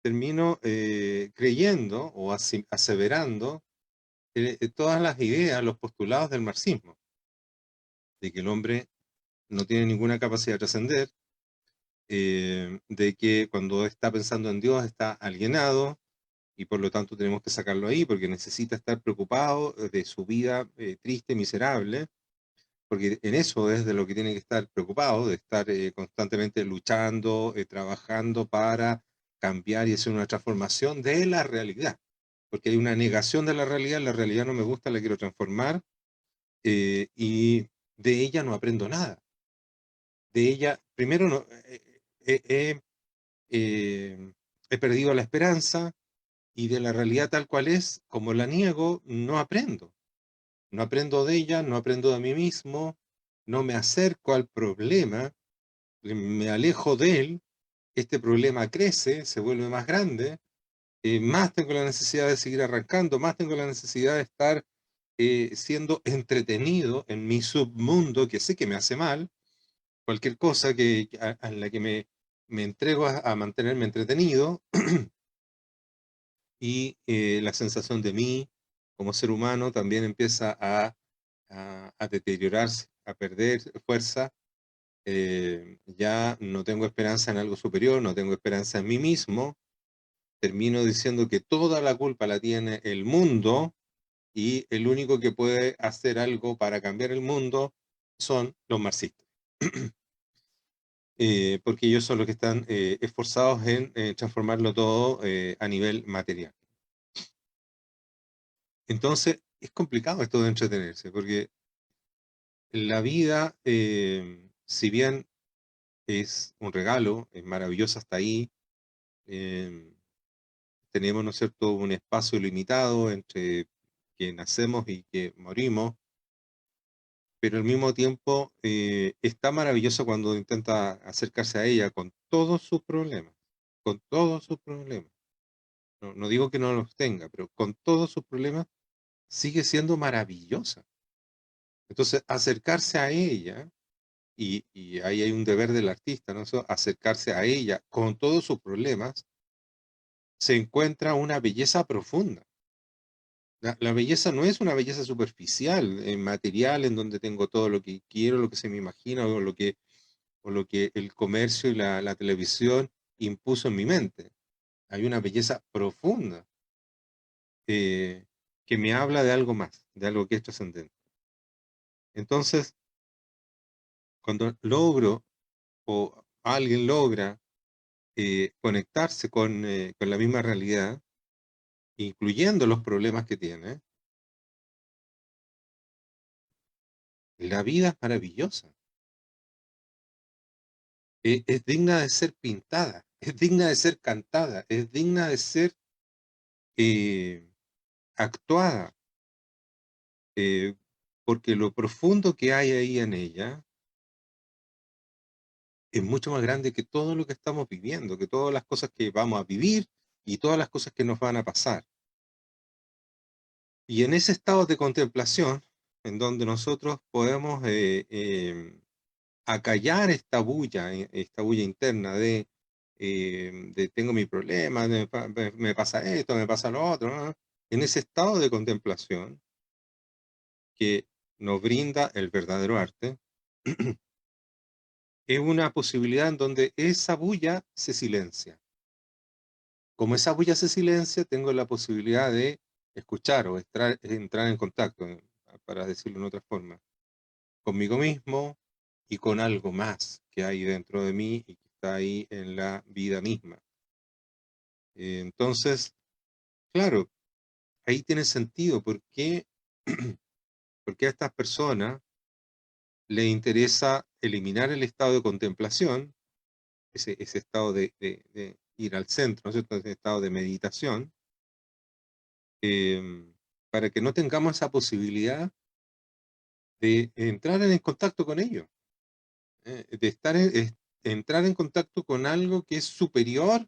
termino creyendo o aseverando todas las ideas, los postulados del marxismo, de que el hombre no tiene ninguna capacidad de trascender, de que cuando está pensando en Dios está alienado y por lo tanto tenemos que sacarlo ahí porque necesita estar preocupado de su vida triste, miserable, porque en eso es de lo que tiene que estar preocupado, de estar constantemente luchando, trabajando para cambiar y hacer una transformación de la realidad, porque hay una negación de la realidad no me gusta, la quiero transformar, y de ella no aprendo nada. De ella, primero, no, he perdido la esperanza y de la realidad tal cual es, como la niego, no aprendo. No aprendo de ella, no aprendo de mí mismo, no me acerco al problema, me alejo de él, este problema crece, se vuelve más grande, más tengo la necesidad de seguir arrancando, más tengo la necesidad de estar siendo entretenido en mi submundo, que sé que me hace mal, cualquier cosa en la que me entrego a mantenerme entretenido, y la sensación de mí como ser humano también empieza a deteriorarse, a perder fuerza. Ya no tengo esperanza en algo superior, no tengo esperanza en mí mismo, termino diciendo que toda la culpa la tiene el mundo y el único que puede hacer algo para cambiar el mundo son los marxistas. Porque ellos son los que están esforzados en transformarlo todo a nivel material. Entonces, es complicado esto de entretenerse, porque la vida, si bien es un regalo, es maravillosa hasta ahí, eh, tenemos, ¿no es cierto?, un espacio limitado entre que nacemos y que morimos, pero al mismo tiempo está maravilloso cuando intenta acercarse a ella con todos sus problemas, con todos sus problemas. No, no digo que no los tenga, pero con todos sus problemas sigue siendo maravillosa. Entonces, acercarse a ella, y ahí hay un deber del artista, ¿no? Acercarse a ella con todos sus problemas, se encuentra una belleza profunda. La belleza no es una belleza superficial, material, en donde tengo todo lo que quiero, lo que se me imagina, o lo que el comercio y la televisión impuso en mi mente. Hay una belleza profunda eh, que me habla de algo más, de algo que es trascendente. Entonces, cuando logro o alguien logra conectarse con la misma realidad, incluyendo los problemas que tiene, la vida es maravillosa. Es digna de ser pintada, es digna de ser cantada, es digna de ser eh, actuada, eh, porque lo profundo que hay ahí en ella es mucho más grande que todo lo que estamos viviendo, que todas las cosas que vamos a vivir y todas las cosas que nos van a pasar. Y en ese estado de contemplación, en donde nosotros podemos acallar esta bulla interna de tengo mi problema, me pasa esto, me pasa lo otro, ¿no? En ese estado de contemplación que nos brinda el verdadero arte, es una posibilidad en donde esa bulla se silencia. Como esa bulla se silencia, tengo la posibilidad de escuchar o entrar en contacto, para decirlo en otra forma, conmigo mismo y con algo más que hay dentro de mí y que está ahí en la vida misma. Entonces, claro, ahí tiene sentido porque a estas personas les interesa eliminar el estado de contemplación, ese estado de ir al centro, ¿no es cierto? Ese estado de meditación, para que no tengamos esa posibilidad de entrar en contacto con ello, de entrar en contacto con algo que es superior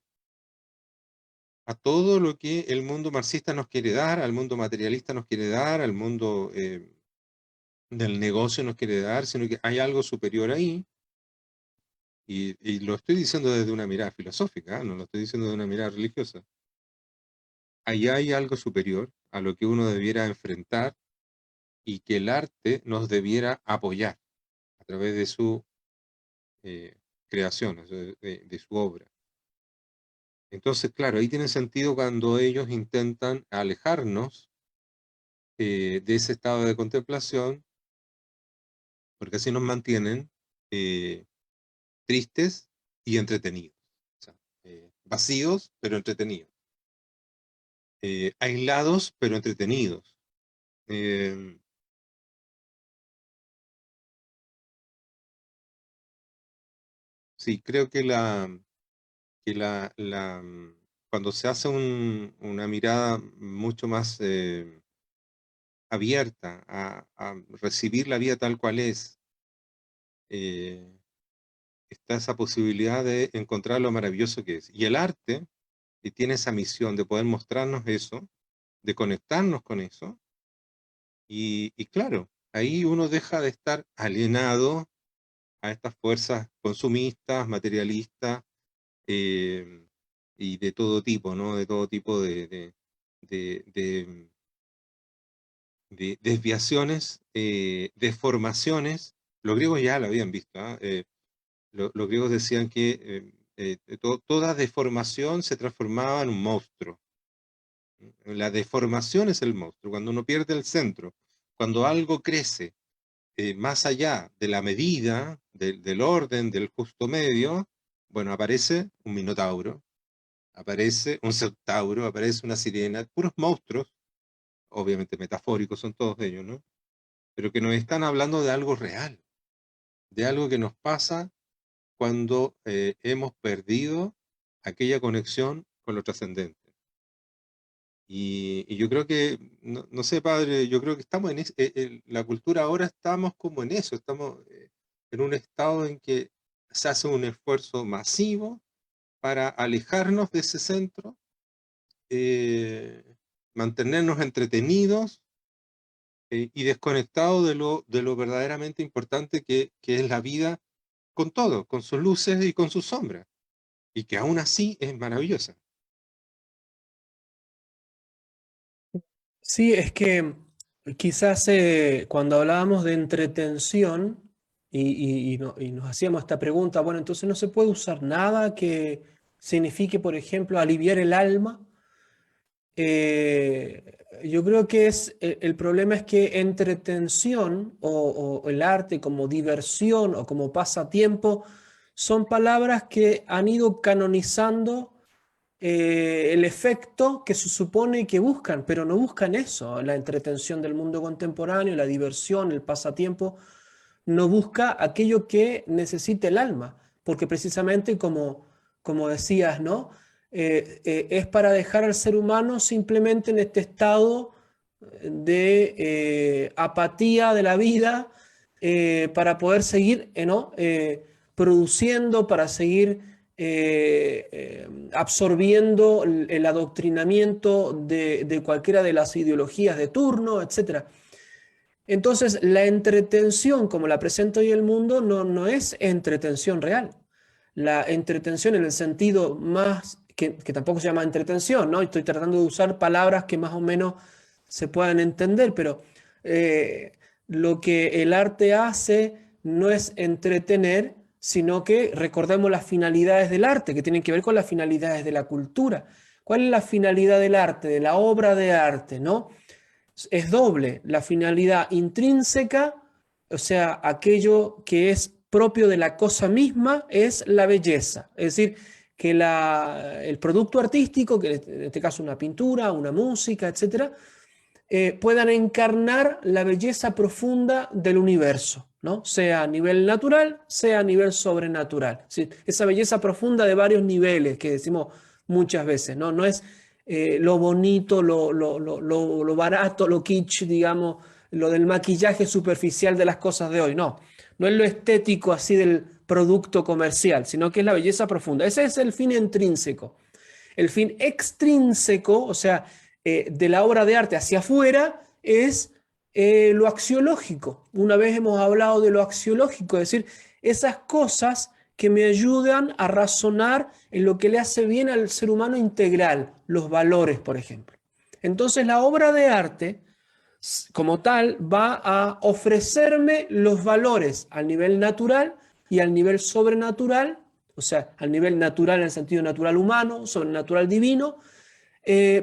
a todo lo que el mundo marxista nos quiere dar, al mundo materialista nos quiere dar, al mundo del negocio nos quiere dar, sino que hay algo superior ahí, y lo estoy diciendo desde una mirada filosófica, no lo estoy diciendo de una mirada religiosa. Ahí hay algo superior a lo que uno debiera enfrentar y que el arte nos debiera apoyar a través de su creación, de su obra. Entonces, claro, ahí tiene sentido cuando ellos intentan alejarnos de ese estado de contemplación, porque así nos mantienen tristes y entretenidos. O sea, vacíos, pero entretenidos. Aislados, pero entretenidos. Sí, creo que cuando se hace una mirada mucho más abierta a recibir la vida tal cual es, está esa posibilidad de encontrar lo maravilloso que es. Y el arte, que tiene esa misión de poder mostrarnos eso, de conectarnos con eso, y claro, ahí uno deja de estar alienado a estas fuerzas consumistas, materialistas, y de todo tipo, ¿no? De todo tipo de desviaciones, deformaciones. Los griegos ya lo habían visto, ¿ah? Los griegos decían que toda deformación se transformaba en un monstruo. La deformación es el monstruo, cuando uno pierde el centro, cuando algo crece más allá de la medida, del orden, del justo medio, bueno, aparece un minotauro, aparece un centauro, aparece una sirena, puros monstruos, obviamente metafóricos son todos ellos, ¿no? Pero que nos están hablando de algo real, de algo que nos pasa cuando hemos perdido aquella conexión con lo trascendente. Y yo creo que, no sé, padre, yo creo que estamos la cultura ahora estamos como en eso, estamos en un estado en que se hace un esfuerzo masivo para alejarnos de ese centro, eh, mantenernos entretenidos y desconectados de lo verdaderamente importante que es la vida con todo, con sus luces y con sus sombras, y que aún así es maravillosa. Sí, es que quizás cuando hablábamos de entretención y nos hacíamos esta pregunta, bueno, entonces no se puede usar nada que signifique, por ejemplo, aliviar el alma. Yo creo que el problema es que entretención o el arte como diversión o como pasatiempo son palabras que han ido canonizando el efecto que se supone que buscan, pero no buscan eso. La entretención del mundo contemporáneo, la diversión, el pasatiempo, no busca aquello que necesita el alma, porque precisamente como decías, ¿no? Es para dejar al ser humano simplemente en este estado de apatía de la vida, para poder seguir, ¿no? Produciendo, para seguir absorbiendo el adoctrinamiento de cualquiera de las ideologías de turno, etcétera. Entonces, la entretención, como la presenta hoy el mundo, no es entretención real. La entretención en el sentido más, que tampoco se llama entretención, ¿no? Estoy tratando de usar palabras que más o menos se puedan entender, pero eh, lo que el arte hace no es entretener, sino que recordemos las finalidades del arte, que tienen que ver con las finalidades de la cultura. ¿Cuál es la finalidad del arte, de la obra de arte, ¿no? Es doble, la finalidad intrínseca, o sea, aquello que es propio de la cosa misma, es la belleza. Es decir, que el producto artístico, que en este caso una pintura, una música, etcétera, puedan encarnar la belleza profunda del universo, ¿no? Sea a nivel natural, sea a nivel sobrenatural. ¿Sí? Esa belleza profunda de varios niveles que decimos muchas veces, ¿no? No es lo bonito, lo barato, lo kitsch, digamos, lo del maquillaje superficial de las cosas de hoy, no. No es lo estético así del producto comercial, sino que es la belleza profunda. Ese es el fin intrínseco. El fin extrínseco, o sea, de la obra de arte hacia afuera, es lo axiológico. Una vez hemos hablado de lo axiológico, es decir, esas cosas que me ayudan a razonar en lo que le hace bien al ser humano integral, los valores, por ejemplo. Entonces, la obra de arte, como tal, va a ofrecerme los valores al nivel natural y al nivel sobrenatural, o sea, al nivel natural en el sentido natural humano, sobrenatural divino,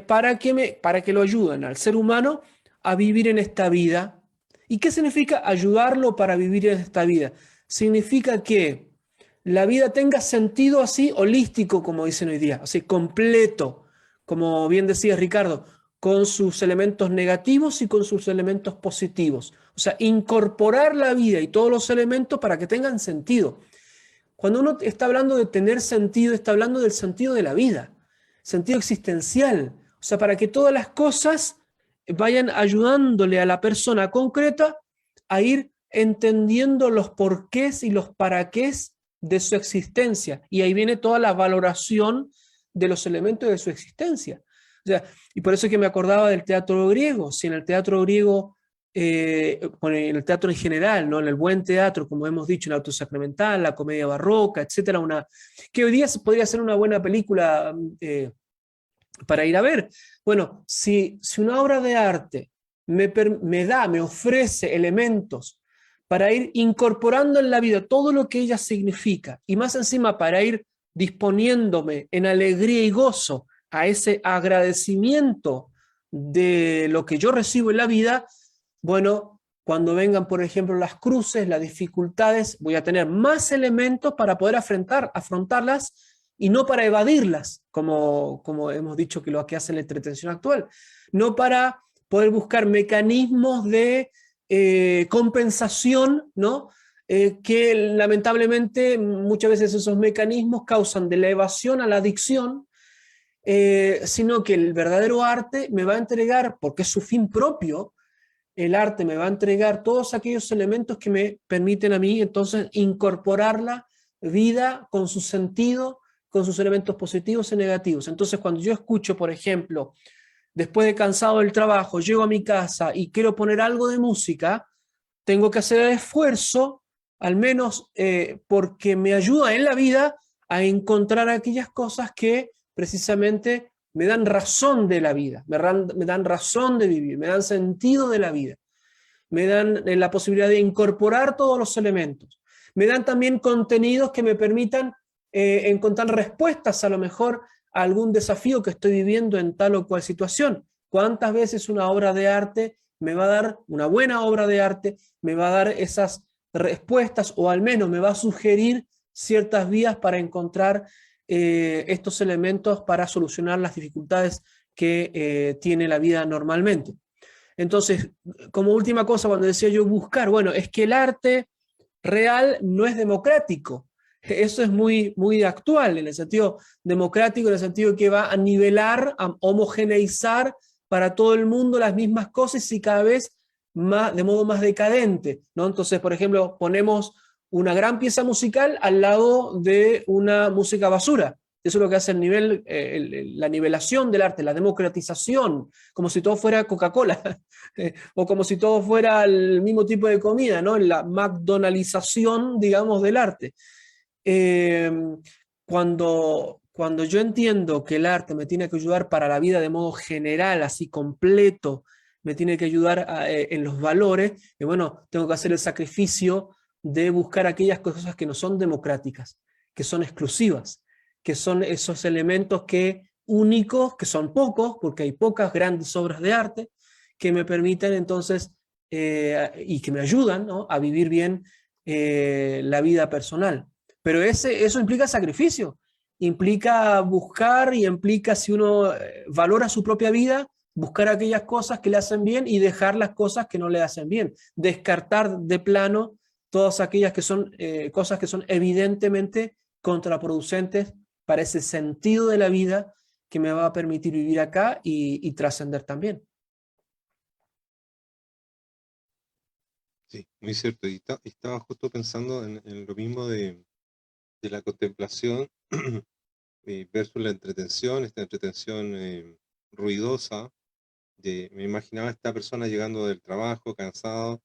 para que lo ayuden al ser humano a vivir en esta vida. ¿Y qué significa ayudarlo para vivir en esta vida? Significa que la vida tenga sentido así holístico, como dicen hoy día, así completo, como bien decía Ricardo, con sus elementos negativos y con sus elementos positivos. O sea, incorporar la vida y todos los elementos para que tengan sentido. Cuando uno está hablando de tener sentido, está hablando del sentido de la vida, sentido existencial. O sea, para que todas las cosas vayan ayudándole a la persona concreta a ir entendiendo los porqués y los paraqués de su existencia. Y ahí viene toda la valoración de los elementos de su existencia. O sea, y por eso es que me acordaba del teatro griego. Si en el teatro griego, bueno, en el teatro en general, ¿no? En el buen teatro, como hemos dicho, en el autosacramental, la comedia barroca, etcétera, que hoy día podría ser una buena película para ir a ver. Bueno, si una obra de arte me ofrece elementos para ir incorporando en la vida todo lo que ella significa, y más encima para ir disponiéndome en alegría y gozo a ese agradecimiento de lo que yo recibo en la vida, bueno, cuando vengan, por ejemplo, las cruces, las dificultades, voy a tener más elementos para poder afrontarlas y no para evadirlas, como hemos dicho que lo que hace la entretención actual, no para poder buscar mecanismos de compensación, ¿no? Que lamentablemente muchas veces esos mecanismos causan de la evasión a la adicción, sino que el verdadero arte me va a entregar, porque es su fin propio, el arte me va a entregar todos aquellos elementos que me permiten a mí entonces incorporar la vida con su sentido, con sus elementos positivos y negativos. Entonces cuando yo escucho, por ejemplo, después de cansado del trabajo, llego a mi casa y quiero poner algo de música, tengo que hacer el esfuerzo, al menos porque me ayuda en la vida a encontrar aquellas cosas que precisamente me dan razón de la vida, me dan razón de vivir, me dan sentido de la vida, me dan la posibilidad de incorporar todos los elementos, me dan también contenidos que me permitan encontrar respuestas a lo mejor a algún desafío que estoy viviendo en tal o cual situación. ¿Cuántas veces una obra de arte me va a dar, una buena obra de arte, me va a dar esas respuestas o al menos me va a sugerir ciertas vías para encontrar estos elementos para solucionar las dificultades que tiene la vida normalmente? Entonces, como última cosa, cuando decía yo buscar, bueno, es que el arte real no es democrático. Eso es muy, muy actual, en el sentido democrático, en el sentido que va a nivelar, a homogeneizar para todo el mundo las mismas cosas y cada vez más, de modo más decadente, ¿no? Entonces, por ejemplo, ponemos una gran pieza musical al lado de una música basura. Eso es lo que hace la nivelación del arte, la democratización, como si todo fuera Coca-Cola, o como si todo fuera el mismo tipo de comida, ¿no? La McDonaldización, digamos, del arte. Eh, cuando yo entiendo que el arte me tiene que ayudar para la vida de modo general, así completo, me tiene que ayudar en los valores, y bueno, tengo que hacer el sacrificio de buscar aquellas cosas que no son democráticas, que son exclusivas, que son esos elementos que únicos, que son pocos, porque hay pocas grandes obras de arte, que me permiten entonces y que me ayudan, ¿no?, a vivir bien la vida personal. Pero eso implica sacrificio, implica buscar y implica, si uno valora su propia vida, buscar aquellas cosas que le hacen bien y dejar las cosas que no le hacen bien. Descartar de plano todas aquellas que son cosas que son evidentemente contraproducentes para ese sentido de la vida que me va a permitir vivir acá y trascender también. Sí, muy cierto. Y estaba justo pensando en lo mismo de la contemplación versus la entretención, esta entretención ruidosa. Me imaginaba a esta persona llegando del trabajo, cansado,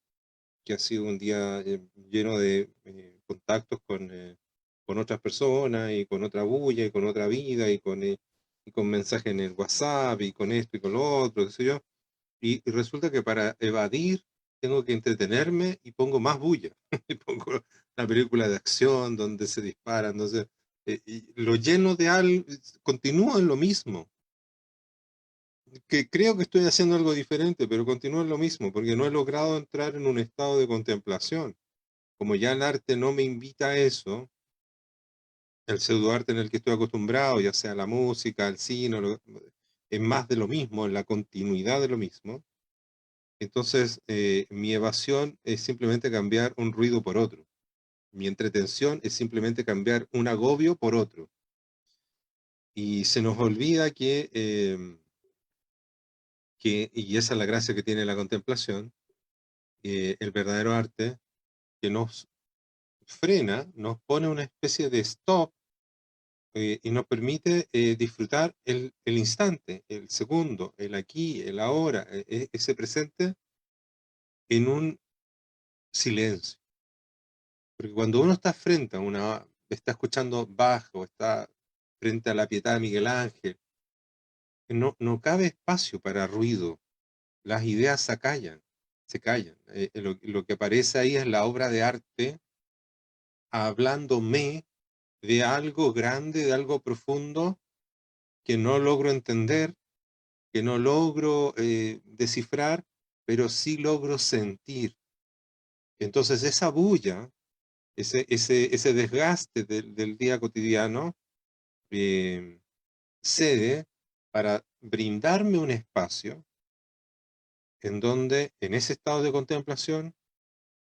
que ha sido un día lleno de contactos con otras personas y con otra bulla y con otra vida y con mensajes en el WhatsApp y con esto y con lo otro, qué sé yo. Y resulta que para evadir tengo que entretenerme y pongo más bulla. Y pongo la película de acción donde se disparan, entonces, y lo lleno de algo, continúo en lo mismo. Que creo que estoy haciendo algo diferente, pero continúo en lo mismo, porque no he logrado entrar en un estado de contemplación. Como ya el arte no me invita a eso, el pseudoarte en el que estoy acostumbrado, ya sea la música, el cine, es más de lo mismo, en la continuidad de lo mismo. Entonces, mi evasión es simplemente cambiar un ruido por otro. Mi entretención es simplemente cambiar un agobio por otro. Y se nos olvida y esa es la gracia que tiene la contemplación, el verdadero arte, que nos frena, nos pone una especie de stop y nos permite disfrutar el instante, el segundo, el aquí, el ahora, ese presente en un silencio. Porque cuando uno está frente a está escuchando Bach o está frente a la Pietà de Miguel Ángel, no cabe espacio para ruido. Las ideas se callan. Lo que aparece ahí es la obra de arte hablándome de algo grande, de algo profundo que no logro entender, que no logro descifrar, pero sí logro sentir. Entonces esa bulla, ese desgaste del día cotidiano, eh, cede para brindarme un espacio en donde, en ese estado de contemplación,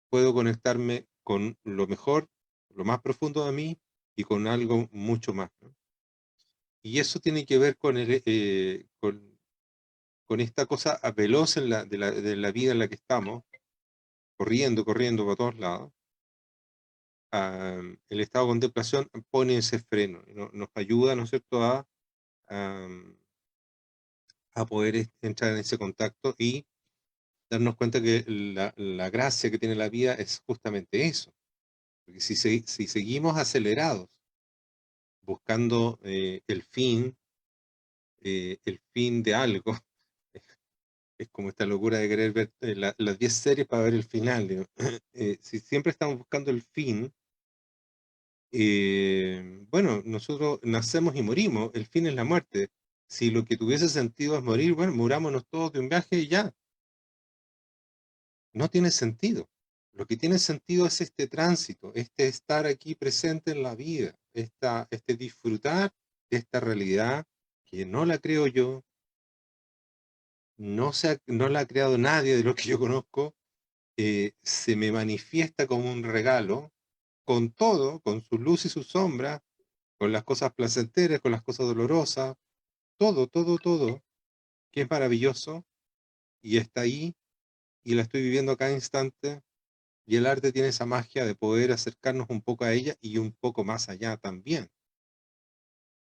puedo conectarme con lo mejor, lo más profundo de mí y con algo mucho más, ¿no? Y eso tiene que ver con esta cosa veloz de la vida en la que estamos, corriendo para todos lados. El estado de contemplación pone ese freno, nos ayuda, ¿no es cierto?, am, a poder entrar en ese contacto y darnos cuenta que la gracia que tiene la vida es justamente eso. Porque si seguimos acelerados, buscando el fin de algo, es como esta locura de querer ver las 10 series para ver el final, digo. Si siempre estamos buscando el fin, bueno, nosotros nacemos y morimos, el fin es la muerte. Si lo que tuviese sentido es morir, bueno, murámonos todos de un viaje y ya. No tiene sentido. Lo que tiene sentido es este tránsito, este estar aquí presente en la vida, este disfrutar de esta realidad que no la creo yo, no la ha creado nadie de lo que yo conozco, se me manifiesta como un regalo, con todo, con su luz y su sombra, con las cosas placenteras, con las cosas dolorosas, todo, que es maravilloso y está ahí y la estoy viviendo a cada instante. Y el arte tiene esa magia de poder acercarnos un poco a ella y un poco más allá también.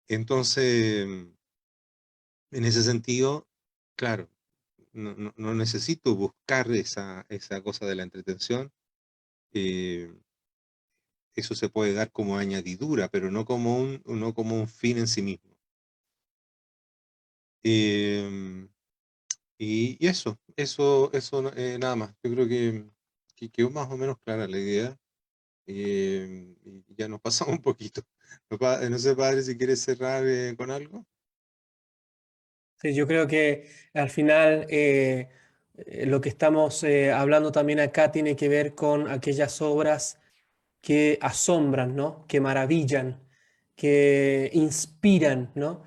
Entonces, en ese sentido, claro, no necesito buscar esa cosa de la entretención. eh, Eso se puede dar como añadidura, pero no como un fin en sí mismo. Eh, y nada más. Yo creo que quedó más o menos clara la idea. Y ya nos pasamos un poquito. No sé, padre, si quieres cerrar con algo. Sí, yo creo que al final lo que estamos hablando también acá tiene que ver con aquellas obras que asombran, ¿no? Que maravillan, que inspiran, ¿no?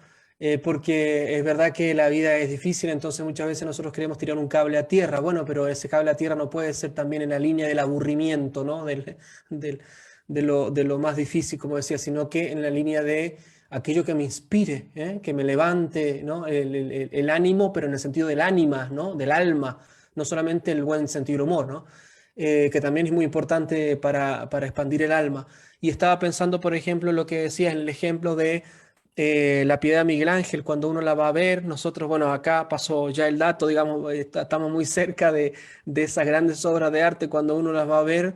Porque es verdad que la vida es difícil, entonces muchas veces nosotros queremos tirar un cable a tierra, bueno, pero ese cable a tierra no puede ser también en la línea del aburrimiento, ¿no? Del- de lo más difícil, como decía, sino que en la línea de aquello que me inspire, ¿eh? Que me levante, ¿no? El ánimo, pero en el sentido del ánima, ¿no? Del alma, no solamente el buen sentido del humor, ¿no? Que también es muy importante para expandir el alma. Y estaba pensando, por ejemplo, lo que decías en el ejemplo de la Piedad de Miguel Ángel, cuando uno la va a ver, nosotros, bueno, acá pasó ya el dato, digamos, estamos muy cerca de esas grandes obras de arte, cuando uno las va a ver,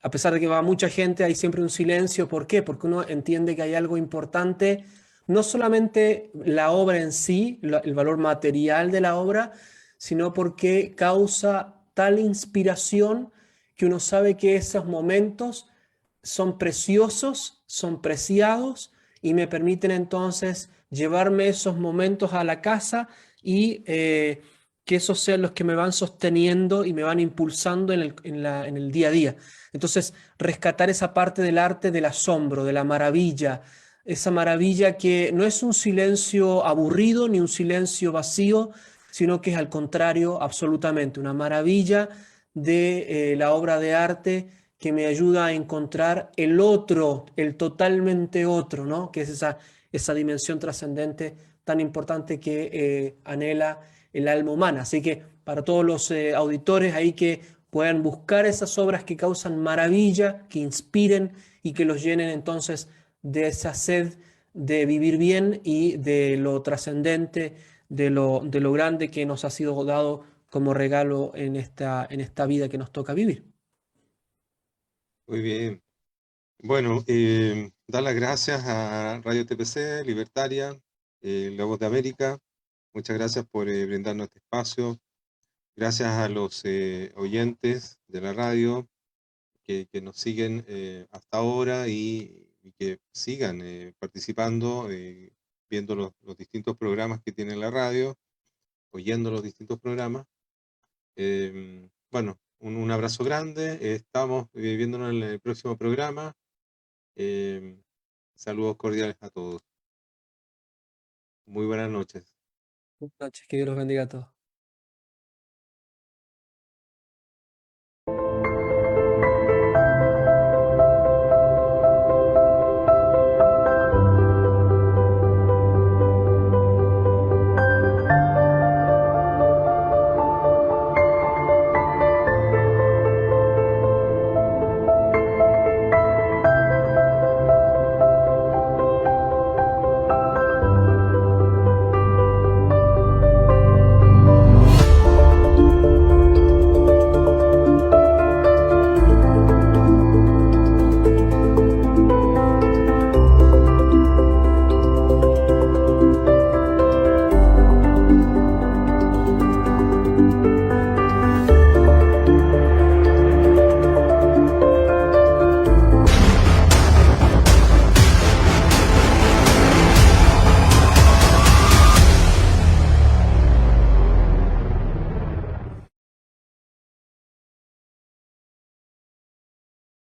a pesar de que va mucha gente, hay siempre un silencio. ¿Por qué? Porque uno entiende que hay algo importante, no solamente la obra en sí, el valor material de la obra, sino porque causa tal inspiración que uno sabe que esos momentos son preciosos, son preciados y me permiten entonces llevarme esos momentos a la casa y que esos sean los que me van sosteniendo y me van impulsando en el día a día. Entonces, rescatar esa parte del arte del asombro, de la maravilla, esa maravilla que no es un silencio aburrido ni un silencio vacío, sino que es al contrario, absolutamente, una maravilla de la obra de arte que me ayuda a encontrar el otro, el totalmente otro, ¿no? Que es esa dimensión trascendente tan importante que anhela el alma humana. Así que para todos los auditores ahí que puedan buscar esas obras que causan maravilla, que inspiren y que los llenen entonces de esa sed de vivir bien y de lo trascendente, de lo grande que nos ha sido dado como regalo en esta vida que nos toca vivir. Muy bien. Bueno, dar las gracias a Radio TPC, Libertaria, La Voz de América. Muchas gracias por brindarnos este espacio. Gracias a los oyentes de la radio que nos siguen hasta ahora y que sigan participando, viendo los distintos programas que tiene la radio, oyendo los distintos programas. Bueno, un abrazo grande. Estamos viéndonos en el próximo programa. Eh, Saludos cordiales a todos. Muy buenas noches. Buenas noches, que Dios los bendiga a todos.